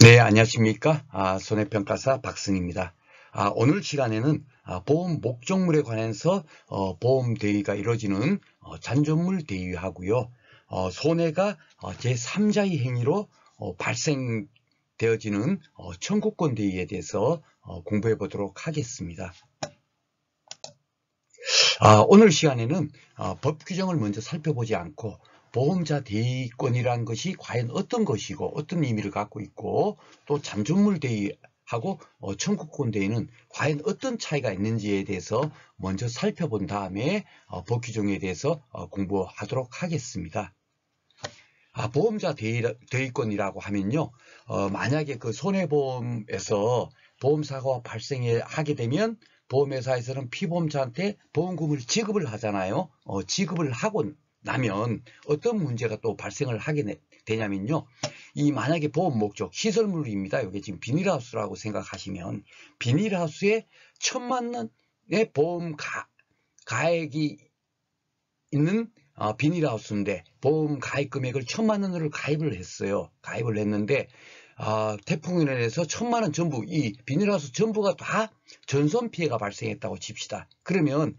네, 안녕하십니까? 손해평가사 박승입니다. 오늘 시간에는 보험 목적물에 관해서 보험 대위가 이루어지는 잔존물 대위하고요. 손해가 제3자의 행위로 발생되어지는 청구권 대위에 대해서 공부해 보도록 하겠습니다. 오늘 시간에는 법 규정을 먼저 살펴보지 않고 보험자 대위권이라는 것이 과연 어떤 것이고 어떤 의미를 갖고 있고 또 잔존물 대위하고 청구권 대위는 과연 어떤 차이가 있는지에 대해서 먼저 살펴본 다음에 법 규정에 대해서 공부하도록 하겠습니다. 보험자 대위권이라고 하면요, 만약에 그 손해보험에서 보험사고가 발생하게 되면 보험회사에서는 피보험자한테 보험금을 지급을 하잖아요. 지급을 하고 나면 어떤 문제가 또 발생을 하게 되냐면요, 이 만약에 보험 목적 시설물입니다. 이게 지금 비닐하우스라고 생각하시면 비닐하우스에 1,000만 원의 보험 가액이 있는 비닐하우스인데 보험 가입 금액을 1,000만 원을 가입을 했어요. 가입을 했는데 태풍으로 인해서 1,000만 원 전부, 이 비닐하우스 전부가 다 전손 피해가 발생했다고 칩시다. 그러면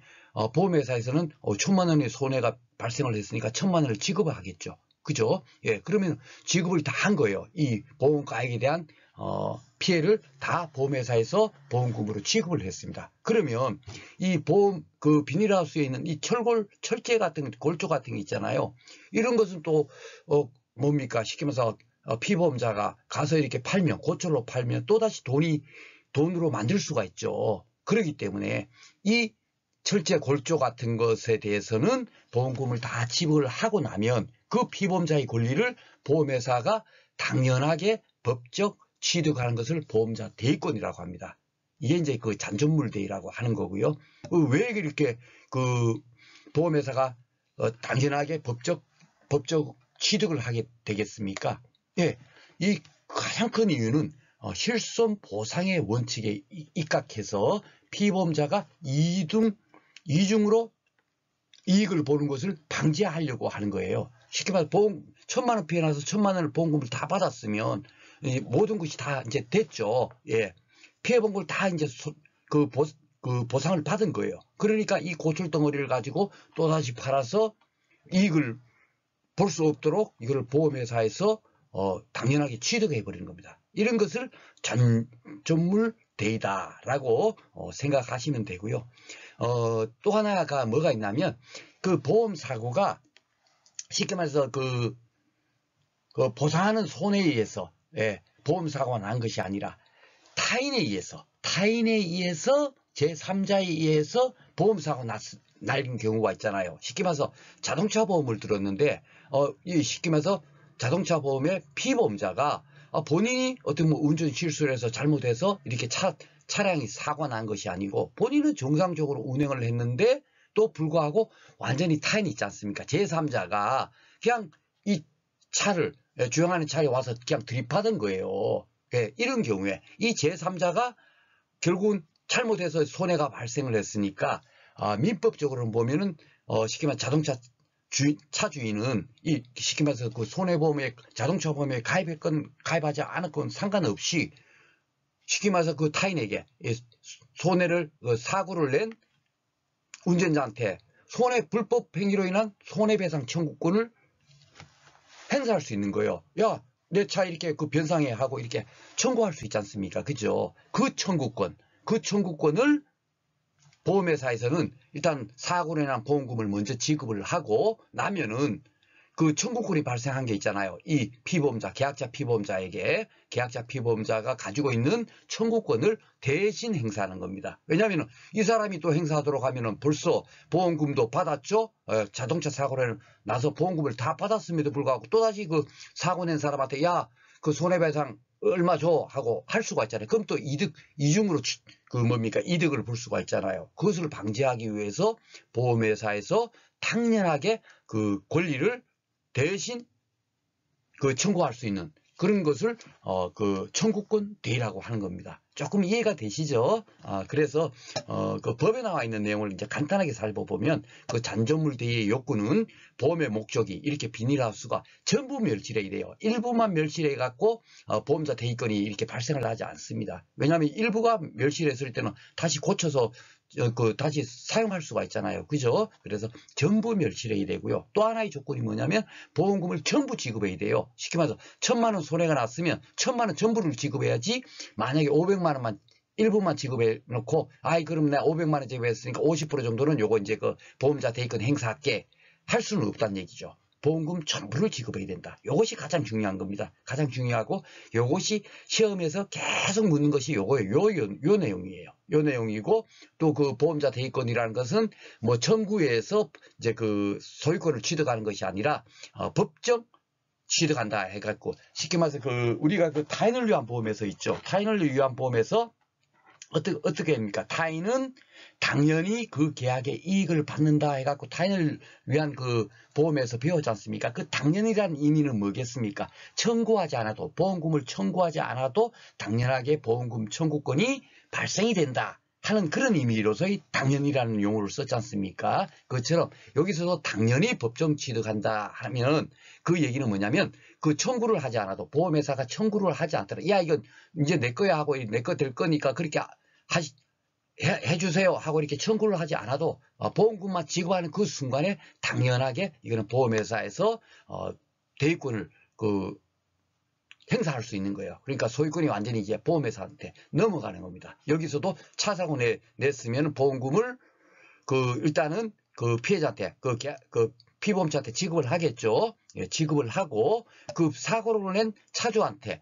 보험회사에서는 1,000만 원의 손해가 발생을 했으니까 1,000만 원을 지급을 하겠죠. 그죠? 예, 그러면 지급을 다 한 거예요. 이 보험 가액에 대한 피해를 다 보험회사에서 보험금으로 지급을 했습니다. 그러면 이 보험 그 비닐하우스에 있는 이 철제 같은 골조 같은 게 있잖아요. 이런 것은 또 뭡니까? 쉽게 말해서 피보험자가 가서 이렇게 팔면, 고철로 팔면 또다시 돈으로 만들 수가 있죠. 그렇기 때문에 이 철제 골조 같은 것에 대해서는 보험금을 다 지불을 하고 나면 그 피보험자의 권리를 보험회사가 당연하게 법적 취득하는 것을 보험자 대위권이라고 합니다. 이게 이제 그 잔존물 대위라고 하는 거고요. 왜 이렇게 그 보험회사가 당연하게 법적 취득을 하게 되겠습니까? 예, 이 가장 큰 이유는 실손 보상의 원칙에 입각해서 피보험자가 이중으로 이익을 보는 것을 방지하려고 하는 거예요. 쉽게 말해 보험 1,000만 원 피해 나서 1,000만 원을 보험금을 다 받았으면 모든 것이 다 이제 됐죠. 예, 피해 본 걸 다 이제 그 보상을 받은 거예요. 그러니까 이 고철 덩어리를 가지고 또 다시 팔아서 이익을 볼 수 없도록 이걸 보험회사에서 당연하게 취득해 버리는 겁니다. 이런 것을 잔존물 대위다라고 생각하시면 되고요. 또 하나가 뭐가 있냐면 그 보험 사고가 쉽게 말해서 그 보상하는 손해에 의해서 보험 사고가 난 것이 아니라 타인에 의해서 제3자에 의해서 보험 사고 날 경우가 있잖아요. 쉽게 말해서 자동차 보험을 들었는데 쉽게 말해서 자동차 보험의 피보험자가 본인이 어떤 운전 실수를 해서 잘못해서 이렇게 차량이 사고가 난 것이 아니고 본인은 정상적으로 운행을 했는데 또 불구하고 완전히 타인이 있지 않습니까? 제3자가 그냥 이 차를 주행하는 차에 와서 그냥 들이받은 거예요. 이런 경우에 이 제3자가 결국은 잘못해서 손해가 발생을 했으니까 민법적으로 보면은 쉽게 말해 자동차 차주인은 이 쉽게 말해서 그 손해보험에 자동차 보험에 가입했건 가입하지 않았건 상관없이 쉽게 말해서 그 타인에게 손해를 사고를 낸 운전자한테 불법 행위로 인한 손해배상 청구권을 행사할 수 있는 거예요. 야, 내 차 이렇게 그 변상해 하고 이렇게 청구할 수 있지 않습니까? 그죠? 그 청구권을 보험회사에서는 일단 사고로 인한 보험금을 먼저 지급을 하고 나면은 그 청구권이 발생한 게 있잖아요. 이 피보험자, 계약자 피보험자가 가지고 있는 청구권을 대신 행사하는 겁니다. 왜냐하면 이 사람이 또 행사하도록 하면은 벌써 보험금도 받았죠. 자동차 사고로 나서 보험금을 다 받았음에도 불구하고 또다시 그 사고 낸 사람한테 야, 그 손해배상 얼마 줘 하고 할 수가 있잖아요. 그럼 또 이중으로 이득을 볼 수가 있잖아요. 그것을 방지하기 위해서 보험회사에서 당연하게 그 권리를 대신 그 청구할 수 있는 그런 것을 그 청구권 대의라고 하는 겁니다. 조금 이해가 되시죠? 그래서 그 법에 나와 있는 내용을 이제 간단하게 살펴보면 그 잔존물 대의의 욕구는 보험의 목적이 이렇게 비닐하우스가 전부 멸실해야 돼요. 일부만 멸실해 갖고 보험자 대의권이 이렇게 발생을 하지 않습니다. 왜냐하면 일부가 멸실했을 때는 다시 고쳐서 다시 사용할 수가 있잖아요. 그죠? 그래서 전부 멸실해야 되고요. 또 하나의 조건이 뭐냐면 보험금을 전부 지급해야 돼요. 쉽게 말해서 1,000만 원 손해가 났으면 1,000만 원 전부를 지급해야지. 만약에 500만 원만 일부만 지급해 놓고 그럼 내가 500만 원 지급했으니까 50% 정도는 요거 이제 그 보험자 대의권 행사할게 할 수는 없다는 얘기죠. 보험금 전부를 지급해야 된다. 이것이 가장 중요한 겁니다. 가장 중요하고 이것이 시험에서 계속 묻는 것이 요거예요. 요 내용이에요. 요 내용이고 또 그 보험자 대의권이라는 것은 뭐 청구에서 이제 그 소유권을 취득하는 것이 아니라 법정 취득한다 해갖고 쉽게 말해서 그 우리가 그 타인을 위한 보험에서 있죠. 타인을 위한 보험에서 어떻게 합니까? 타인은 당연히 그 계약의 이익을 받는다 해갖고 타인을 위한 그 보험에서 배웠지 않습니까? 그 당연이라는 의미는 뭐겠습니까? 청구하지 않아도, 보험금을 청구하지 않아도 당연하게 보험금 청구권이 발생이 된다 하는 그런 의미로서 이 당연이라는 용어를 썼지 않습니까? 그것처럼 여기서도 당연히 법정 취득한다 하면 그 얘기는 뭐냐면 그 청구를 하지 않아도 보험회사가 청구를 하지 않더라도 이건 이제 내 거야 하고 내 거 될 거니까 그렇게 해주세요 하고 이렇게 청구를 하지 않아도 보험금만 지급하는 그 순간에 당연하게 이거는 보험회사에서 대위권을 행사할 수 있는 거예요. 그러니까 소유권이 완전히 이제 보험회사한테 넘어가는 겁니다. 여기서도 차 사고 냈으면 보험금을 일단은 그 피해자한테 그 피보험자한테 지급을 하겠죠. 예, 지급을 하고 그 사고를 낸 차주한테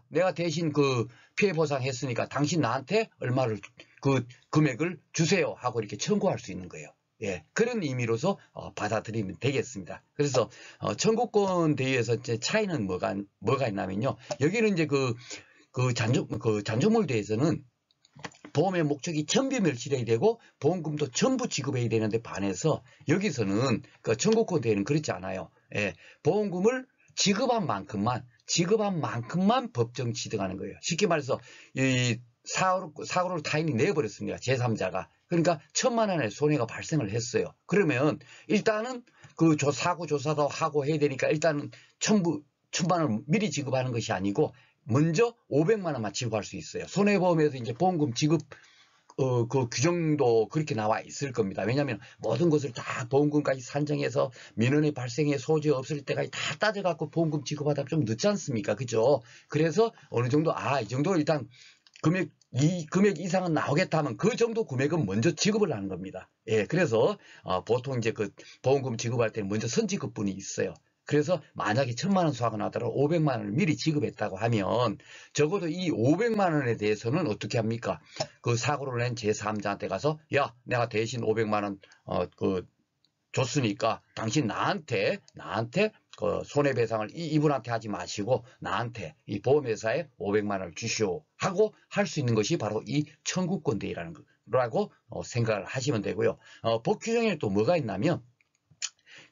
내가 대신 그 피해 보상했으니까 당신 나한테 얼마를 그 금액을 주세요 하고 이렇게 청구할 수 있는 거예요. 예, 그런 의미로서 받아들이면 되겠습니다. 그래서 청구권 대위에서 이제 차이는 뭐가 있냐면요. 여기는 이제 잔존물 대위에서는 보험의 목적이 전부 멸실해야 되고 보험금도 전부 지급해야 되는데 반해서 여기서는 그 청구권 대위는 그렇지 않아요. 예, 보험금을 지급한 만큼만 법정 취득하는 거예요. 쉽게 말해서 이 사고를 타인이 내버렸습니다. 제3자가. 그러니까 1,000만 원의 손해가 발생을 했어요. 그러면 일단은 그 사고 조사도 하고 해야 되니까 일단은 1,000만 원 미리 지급하는 것이 아니고 먼저 500만 원만 지급할 수 있어요. 손해보험에서 이제 보험금 지급 그 규정도 그렇게 나와 있을 겁니다. 왜냐하면 모든 것을 다 보험금까지 산정해서 민원의 발생에 소지 없을 때까지 다 따져갖고 보험금 지급하다 좀 늦지 않습니까? 그죠? 그래서 어느 정도 이 정도 일단 이 금액 이상은 나오겠다 하면 그 정도 금액은 먼저 지급을 하는 겁니다. 예, 그래서 보통 이제 그 보험금 지급할 때는 먼저 선지급분이 있어요. 그래서 만약에 1,000만 원 수확을 하더라도 500만 원을 미리 지급했다고 하면 적어도 이 500만 원에 대해서는 어떻게 합니까? 그 사고를 낸 제3자한테 가서 내가 대신 500만 원 줬으니까 당신 나한테 그 손해배상을 이분한테 하지 마시고 나한테 이 보험회사에 500만 원을 주시오 하고 할 수 있는 것이 바로 이 청구권 대위라는 거라고 생각을 하시면 되고요. 법 규정에 또 뭐가 있냐면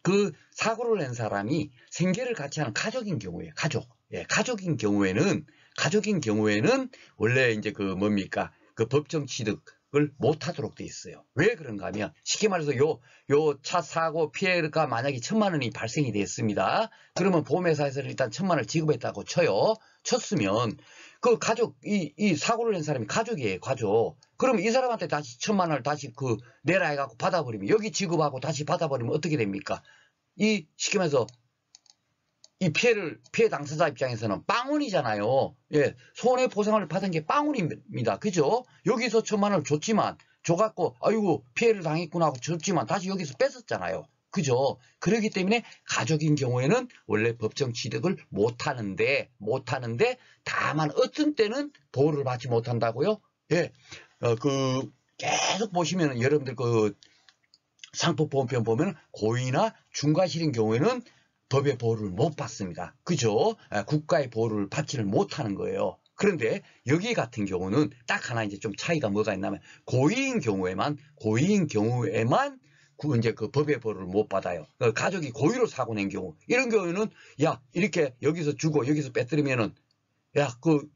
그 사고를 낸 사람이 생계를 같이 하는 가족인 경우에 가족인 경우에는 원래 이제 그 법정 취득을 못하도록 돼 있어요. 왜 그런가 하면 쉽게 말해서 요 차 사고 피해가 만약에 1,000만 원이 발생이 됐습니다. 그러면 보험회사에서는 일단 1,000만 원을 지급했다고 쳤으면 그 이 사고를 낸 사람이 가족이에요. 그러면 이 사람한테 다시 1,000만 원을 다시 내라 해갖고 받아버리면 여기 지급하고 다시 받아버리면 어떻게 됩니까? 쉽게 말해서 이 피해 당사자 입장에서는 빵원이잖아요. 예, 손해보상을 받은 게 빵원입니다. 그죠? 여기서 1,000만 원을 줘갖고 피해를 당했구나 하고 줬지만 다시 여기서 뺏었잖아요. 그죠? 그렇기 때문에 가족인 경우에는 원래 법정 취득을 못하는데 다만 어떤 때는 보호를 받지 못한다고요? 예, 계속 보시면 여러분들 상법보험편 보면 고의나 중과실인 경우에는 법의 보호를 못 받습니다. 그죠? 국가의 보호를 받지를 못하는 거예요. 그런데 여기 같은 경우는 딱 하나 이제 좀 차이가 뭐가 있냐면 고의인 경우에만 이제 그 법의 보호를 못 받아요. 가족이 고의로 사고 낸 경우, 이런 경우에는 야, 이렇게 여기서 주고 여기서 빼뜨리면은 야, 그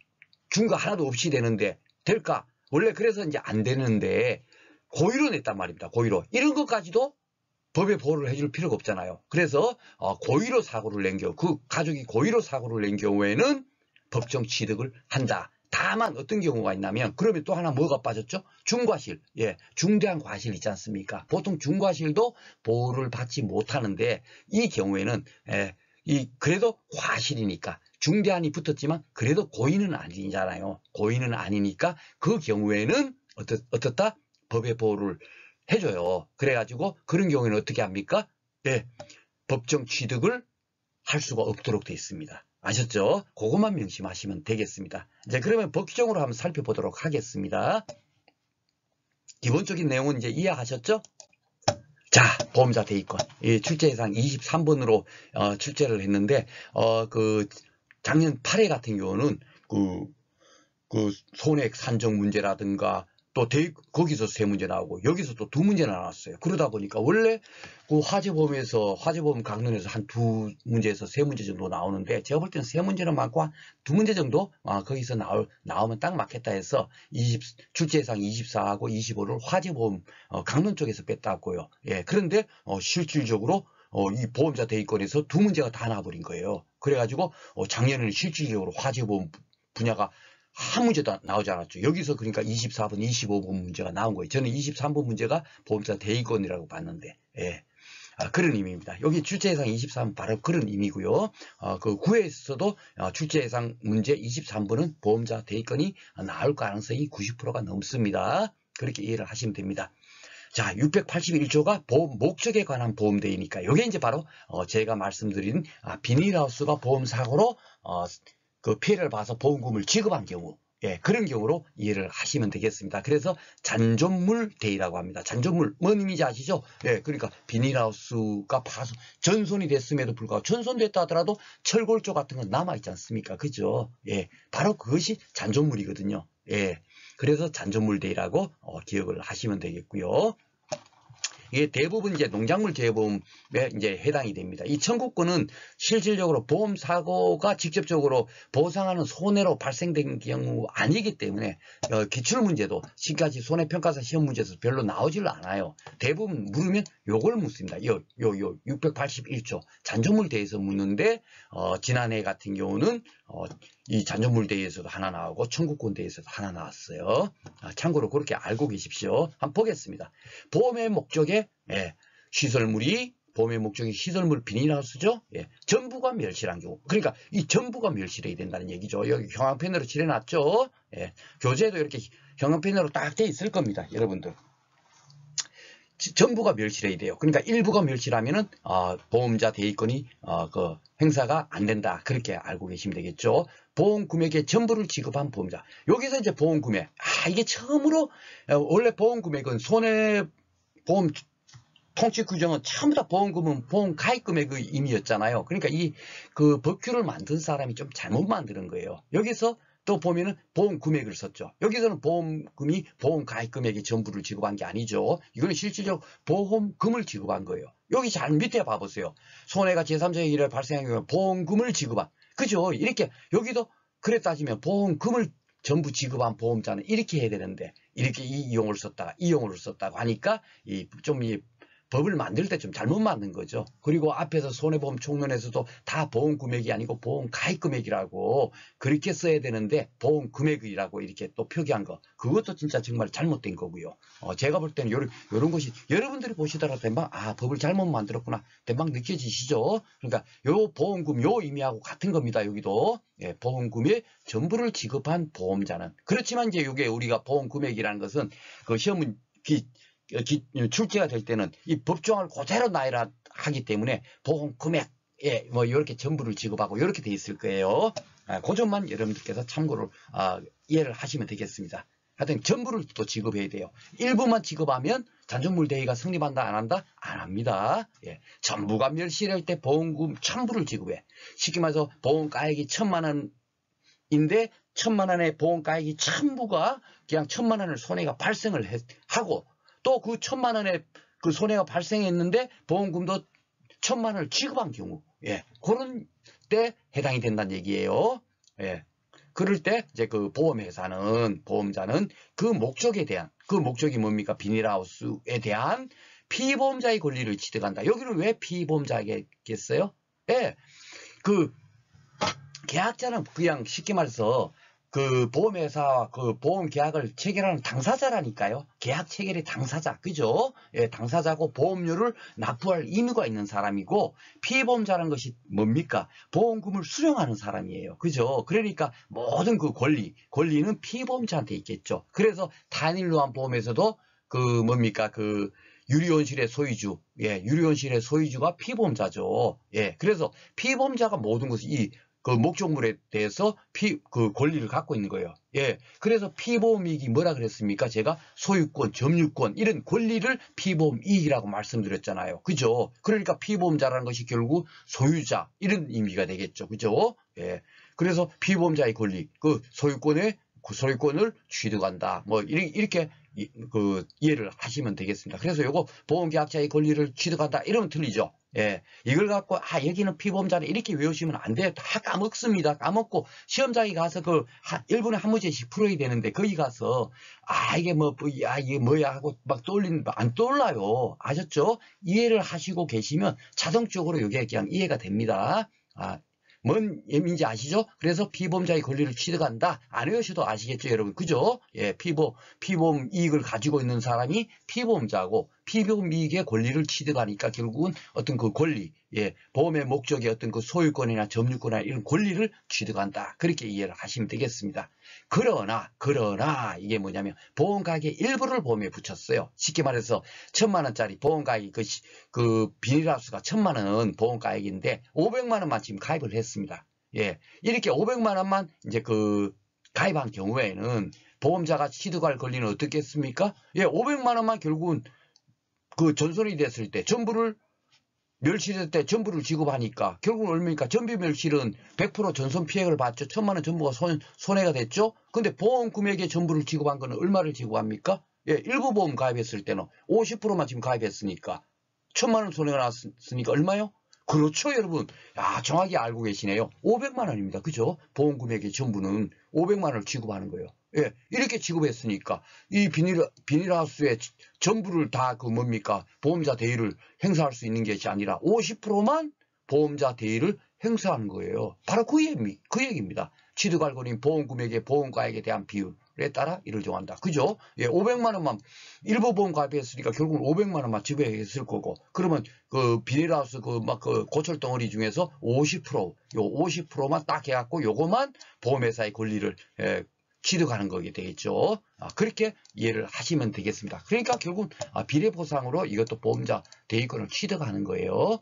중과 하나도 없이 되는데 될까? 원래 그래서 이제 안 되는데 고의로 냈단 말입니다. 고의로. 이런 것까지도 법의 보호를 해줄 필요가 없잖아요. 그래서 고의로 사고를 낸 경우, 그 가족이 고의로 사고를 낸 경우에는 법정 취득을 한다. 다만 어떤 경우가 있냐면, 그러면 또 하나 뭐가 빠졌죠? 중과실. 예, 중대한 과실 있지 않습니까? 보통 중과실도 보호를 받지 못하는데, 이 경우에는 그래도 과실이니까 중대한이 붙었지만 그래도 고의는 아니잖아요. 고의는 아니니까 그 경우에는 어떻다? 법의 보호를 해줘요. 그래가지고 그런 경우에는 어떻게 합니까? 예, 법정 취득을 할 수가 없도록 되어 있습니다. 아셨죠? 그것만 명심하시면 되겠습니다. 이제 그러면 법 규정으로 한번 살펴보도록 하겠습니다. 기본적인 내용은 이제 이해하셨죠? 자, 보험자 대위권. 출제예상 23번으로 출제를 했는데, 그 작년 8회 같은 경우는 그 손해액 산정 문제라든가 또 거기서 세 문제 나오고 여기서 또 두 문제나 나왔어요. 그러다 보니까 원래 그 화재보험 강론에서 한 두 문제에서 세 문제 정도 나오는데, 제가 볼 때는 세 문제는 많고 한 두 문제 정도 거기서 나오면 딱 맞겠다 해서 출제예상 24하고 25를 화재보험 강론 쪽에서 뺐다고요. 예, 그런데 실질적으로 이 보험자 대위권에서 두 문제가 다 나와버린 거예요. 그래가지고 작년에는 실질적으로 화재보험 분야가 한 문제도 나오지 않았죠. 여기서 그러니까 24번, 25번 문제가 나온 거예요. 저는 23번 문제가 보험자 대위권이라고 봤는데, 예. 그런 의미입니다. 여기 출제예상 23번 바로 그런 의미고요. 그 9회에서도 출제예상 문제 23번은 보험자 대위권이 나올 가능성이 90%가 넘습니다. 그렇게 이해를 하시면 됩니다. 자, 681조가 보험 목적에 관한 보험대위니까 이게 이제 바로 제가 말씀드린 비닐하우스가 보험사고로 그 피해를 봐서 보험금을 지급한 경우, 예, 그런 경우로 이해를 하시면 되겠습니다. 그래서 잔존물 대위라고 합니다. 잔존물, 뭔 의미인지 아시죠? 예, 그러니까 비닐하우스가 전손이 됐음에도 불구하고, 전손됐다 하더라도 철골조 같은 건 남아있지 않습니까? 그죠? 예, 바로 그것이 잔존물이거든요. 예, 그래서 잔존물 대위라고 기억을 하시면 되겠고요. 이게 대부분 이제 농작물 재해보험에 이제 해당이 됩니다. 이 청구권은 실질적으로 보험 사고가 직접적으로 보상하는 손해로 발생된 경우 아니기 때문에 기출 문제도 지금까지 손해평가사 시험 문제에서 별로 나오질 않아요. 대부분 물으면 요걸 묻습니다. 요 681조 잔존물 대해서 묻는데 지난해 같은 경우는 이 잔존물 대회에서도 하나 나오고 청구권 대회에서도 하나 나왔어요. 참고로 그렇게 알고 계십시오. 한번 보겠습니다. 보험의 목적에 시설물이 보험의 목적이 시설물 비닐하우스죠. 예, 전부가 멸실한 경우. 그러니까 이 전부가 멸실해야 된다는 얘기죠. 여기 형광펜으로 칠해놨죠. 예, 교재에도 이렇게 형광펜으로 딱 돼 있을 겁니다. 여러분들. 전부가 멸실해야 돼요. 그러니까 일부가 멸실하면은 보험자 대위권이 그 행사가 안 된다. 그렇게 알고 계시면 되겠죠. 보험 금액의 전부를 지급한 보험자. 여기서 이제 보험 금액. 이게 처음으로 원래 보험 금액은 손해보험 통치 규정은 전부 다 보험금은 보험 가입 금액의 의미였잖아요. 그러니까 그 법규를 만든 사람이 좀 잘못 만드는 거예요. 여기서 또 보면은 보험 금액을 썼죠. 여기서는 보험금이 보험 가입 금액의 전부를 지급한 게 아니죠. 이거는 실질적으로 보험금을 지급한 거예요. 여기 잘 밑에 봐보세요. 손해가 제3자의 일에 발생한 경우에 보험금을 지급한. 그죠? 이렇게 여기도 그래 따지면 보험금을 전부 지급한 보험자는 이렇게 해야 되는데 이렇게 이 용어를 썼다가 이 용어를 썼다고 하니까 법을 만들 때 좀 잘못 만든 거죠. 그리고 앞에서 손해보험 총론에서도 다 보험 금액이 아니고 보험 가입 금액이라고 그렇게 써야 되는데 보험 금액이라고 이렇게 또 표기한 거, 그것도 진짜 정말 잘못된 거고요. 제가 볼 때는 요런 것이 여러분들이 보시더라도 대박 법을 잘못 만들었구나 대박 느껴지시죠? 그러니까 요 보험금 요 의미하고 같은 겁니다. 여기도 보험금의 전부를 지급한 보험자는. 그렇지만 이제 이게 우리가 보험 금액이라는 것은 그 시험 출제가 될 때는 이 법조항을 그대로 나열을 하기 때문에 보험 금액에 뭐 이렇게 전부를 지급하고 이렇게 돼 있을 거예요. 그 점만 여러분들께서 참고를 이해를 하시면 되겠습니다. 하여튼 전부를 또 지급해야 돼요. 일부만 지급하면 잔존물 대위가 성립한다 안 한다? 안 합니다. 전부가 멸실할 때 보험금 전부를 지급해. 쉽게 말해서 보험가액이 1,000만 원인데 1,000만 원의 보험가액이 전부가 그냥 1,000만 원을 손해가 발생을 하고 또 그 1,000만 원의 그 손해가 발생했는데 보험금도 1,000만 원을 지급한 경우, 예, 그런 때 해당이 된다는 얘기예요. 예. 그럴 때 이제 그 보험자는 그 목적에 대한, 그 목적이 뭡니까? 비닐하우스에 대한 피보험자의 권리를 취득한다. 여기는 왜 피보험자겠어요? 예. 그 계약자는 그냥 쉽게 말해서 그 보험회사와 그 보험 계약을 체결하는 당사자라니까요. 계약 체결의 당사자, 그죠? 예, 당사자고 보험료를 납부할 의무가 있는 사람이고, 피보험자라는 것이 뭡니까? 보험금을 수령하는 사람이에요. 그죠? 그러니까 모든 그 권리는 피보험자한테 있겠죠. 그래서 단일로한 보험에서도 그 뭡니까? 그 유리온실의 소유주, 예, 유리온실의 소유주가 피보험자죠. 예, 그래서 피보험자가 모든 것이 그 목적물에 대해서 그 권리를 갖고 있는 거예요. 예. 그래서 피보험 이익이 뭐라 그랬습니까? 제가 소유권, 점유권, 이런 권리를 피보험 이익이라고 말씀드렸잖아요. 그죠? 그러니까 피보험자라는 것이 결국 소유자, 이런 의미가 되겠죠. 그죠? 예. 그래서 피보험자의 권리, 그 소유권을 취득한다. 뭐, 이렇게 그 이해를 하시면 되겠습니다. 그래서 요거 보험계약자의 권리를 취득한다, 이러면 틀리죠. 예, 이걸 갖고 여기는 피보험자네 이렇게 외우시면 안 돼요. 다 까먹습니다. 까먹고 시험장에 가서 그 1분에 한 문제씩 풀어야 되는데, 거기 가서 이게 이게 뭐야 하고 막 안 떠올라요. 아셨죠? 이해를 하시고 계시면 자동적으로 이게 그냥 이해가 됩니다. 뭔 의미인지 아시죠? 그래서 피보험자의 권리를 취득한다. 안 외우셔도 아시겠죠, 여러분? 그죠? 예, 피보험 이익을 가지고 있는 사람이 피보험자고, 피보험 이익의 권리를 취득하니까 결국은 어떤 그 권리, 예, 보험의 목적의 어떤 그 소유권이나 점유권이나 이런 권리를 취득한다. 그렇게 이해를 하시면 되겠습니다. 그러나 이게 뭐냐면 보험가액의 일부를 보험에 붙였어요. 쉽게 말해서 1,000만 원짜리 보험가액, 그 비닐하우스가 1,000만 원 보험가액인데 500만 원만 지금 가입을 했습니다. 예, 이렇게 500만 원만 이제 그 가입한 경우에는 보험자가 취득할 권리는 어떻겠습니까? 예, 500만 원만 결국은 그 전손이 됐을 때 멸실될 때 전부를 지급하니까 결국은 얼마입니까? 전비 멸실은 100% 전손 피해를 봤죠. 1,000만 원 전부가 손해가 됐죠. 근데 보험 금액의 전부를 지급한 거는 얼마를 지급합니까? 예, 일부 보험 가입했을 때는 50%만 지금 가입했으니까 1,000만 원 손해가 났으니까 얼마요? 그렇죠, 여러분. 정확히 알고 계시네요. 500만 원입니다. 그죠? 보험 금액의 전부는 500만 원을 지급하는 거예요. 예, 이렇게 지급했으니까 이 비닐하우스의 전부를 다 그 뭡니까? 보험자 대위를 행사할 수 있는 것이 아니라 50%만 보험자 대위를 행사하는 거예요. 바로 그 얘기입니다. 취득할 권리 보험 금액의 보험가액에 대한 비율에 따라 이를 정한다. 그죠? 예, 500만 원만 일부 보험 가입했으니까 결국은 500만 원만 지급했을 거고, 그러면 그 비닐하우스 그 고철 덩어리 중에서 50%, 요 50%만 딱 해갖고 요거만 보험회사의 권리를 취득하는 거게 되겠죠. 그렇게 이해를 하시면 되겠습니다. 그러니까 결국 비례보상으로 이것도 보험자 대위권을 취득하는 거예요.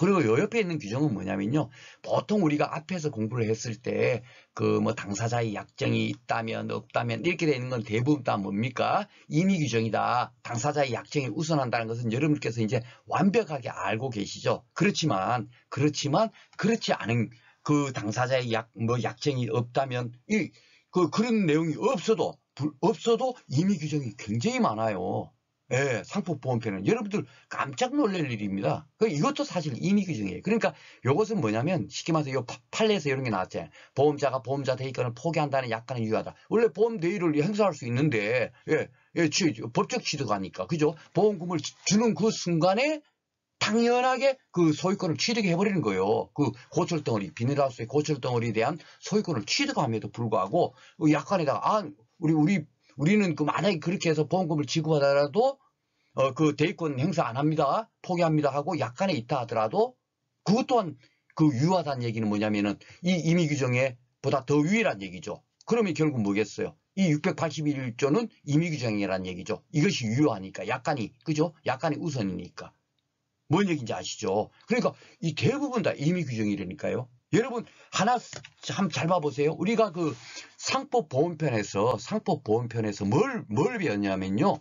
그리고 요 옆에 있는 규정은 뭐냐면요. 보통 우리가 앞에서 공부를 했을 때 그 뭐 당사자의 약정이 있다면 없다면 이렇게 되는 건 대부분 다 뭡니까? 임의 규정이다. 당사자의 약정이 우선한다는 것은 여러분께서 이제 완벽하게 알고 계시죠. 그렇지만 그렇지 않은 그 당사자의 약정이 없다면 그런 내용이 없어도 임의 규정이 굉장히 많아요. 예, 상품보험편은 여러분들 깜짝 놀랄 일입니다. 이것도 사실 임의 규정이에요. 그러니까 이것은 뭐냐면 쉽게 말해서 이 판례에서 이런 게 나왔잖아요. 보험자가 보험자 대위권을 포기한다는 약간의 유효하다. 원래 보험 대위를 행사할 수 있는데 법적 취득하니까, 그죠? 보험금을 주는 그 순간에 당연하게 그 소유권을 취득해버리는 거예요. 그 고철덩어리, 비닐하우스의 고철덩어리에 대한 소유권을 취득함에도 불구하고 약관에다가 우리는 그 만약에 그렇게 해서 보험금을 지급하더라도 그 대위권 행사 안 합니다. 포기합니다 하고 약관에 있다 하더라도 그것 또한 그 유효하다는 얘기는 뭐냐면은 이 임의 규정에 보다 더 유일한 얘기죠. 그러면 결국 뭐겠어요? 이 681조는 임의 규정이라는 얘기죠. 이것이 유효하니까 그죠? 약관이 우선이니까. 뭔 얘기인지 아시죠? 그러니까 이 대부분 다 임의 규정이라니까요. 여러분 하나 참 잘 봐보세요. 우리가 그 상법보험편에서 뭘 배웠냐면요.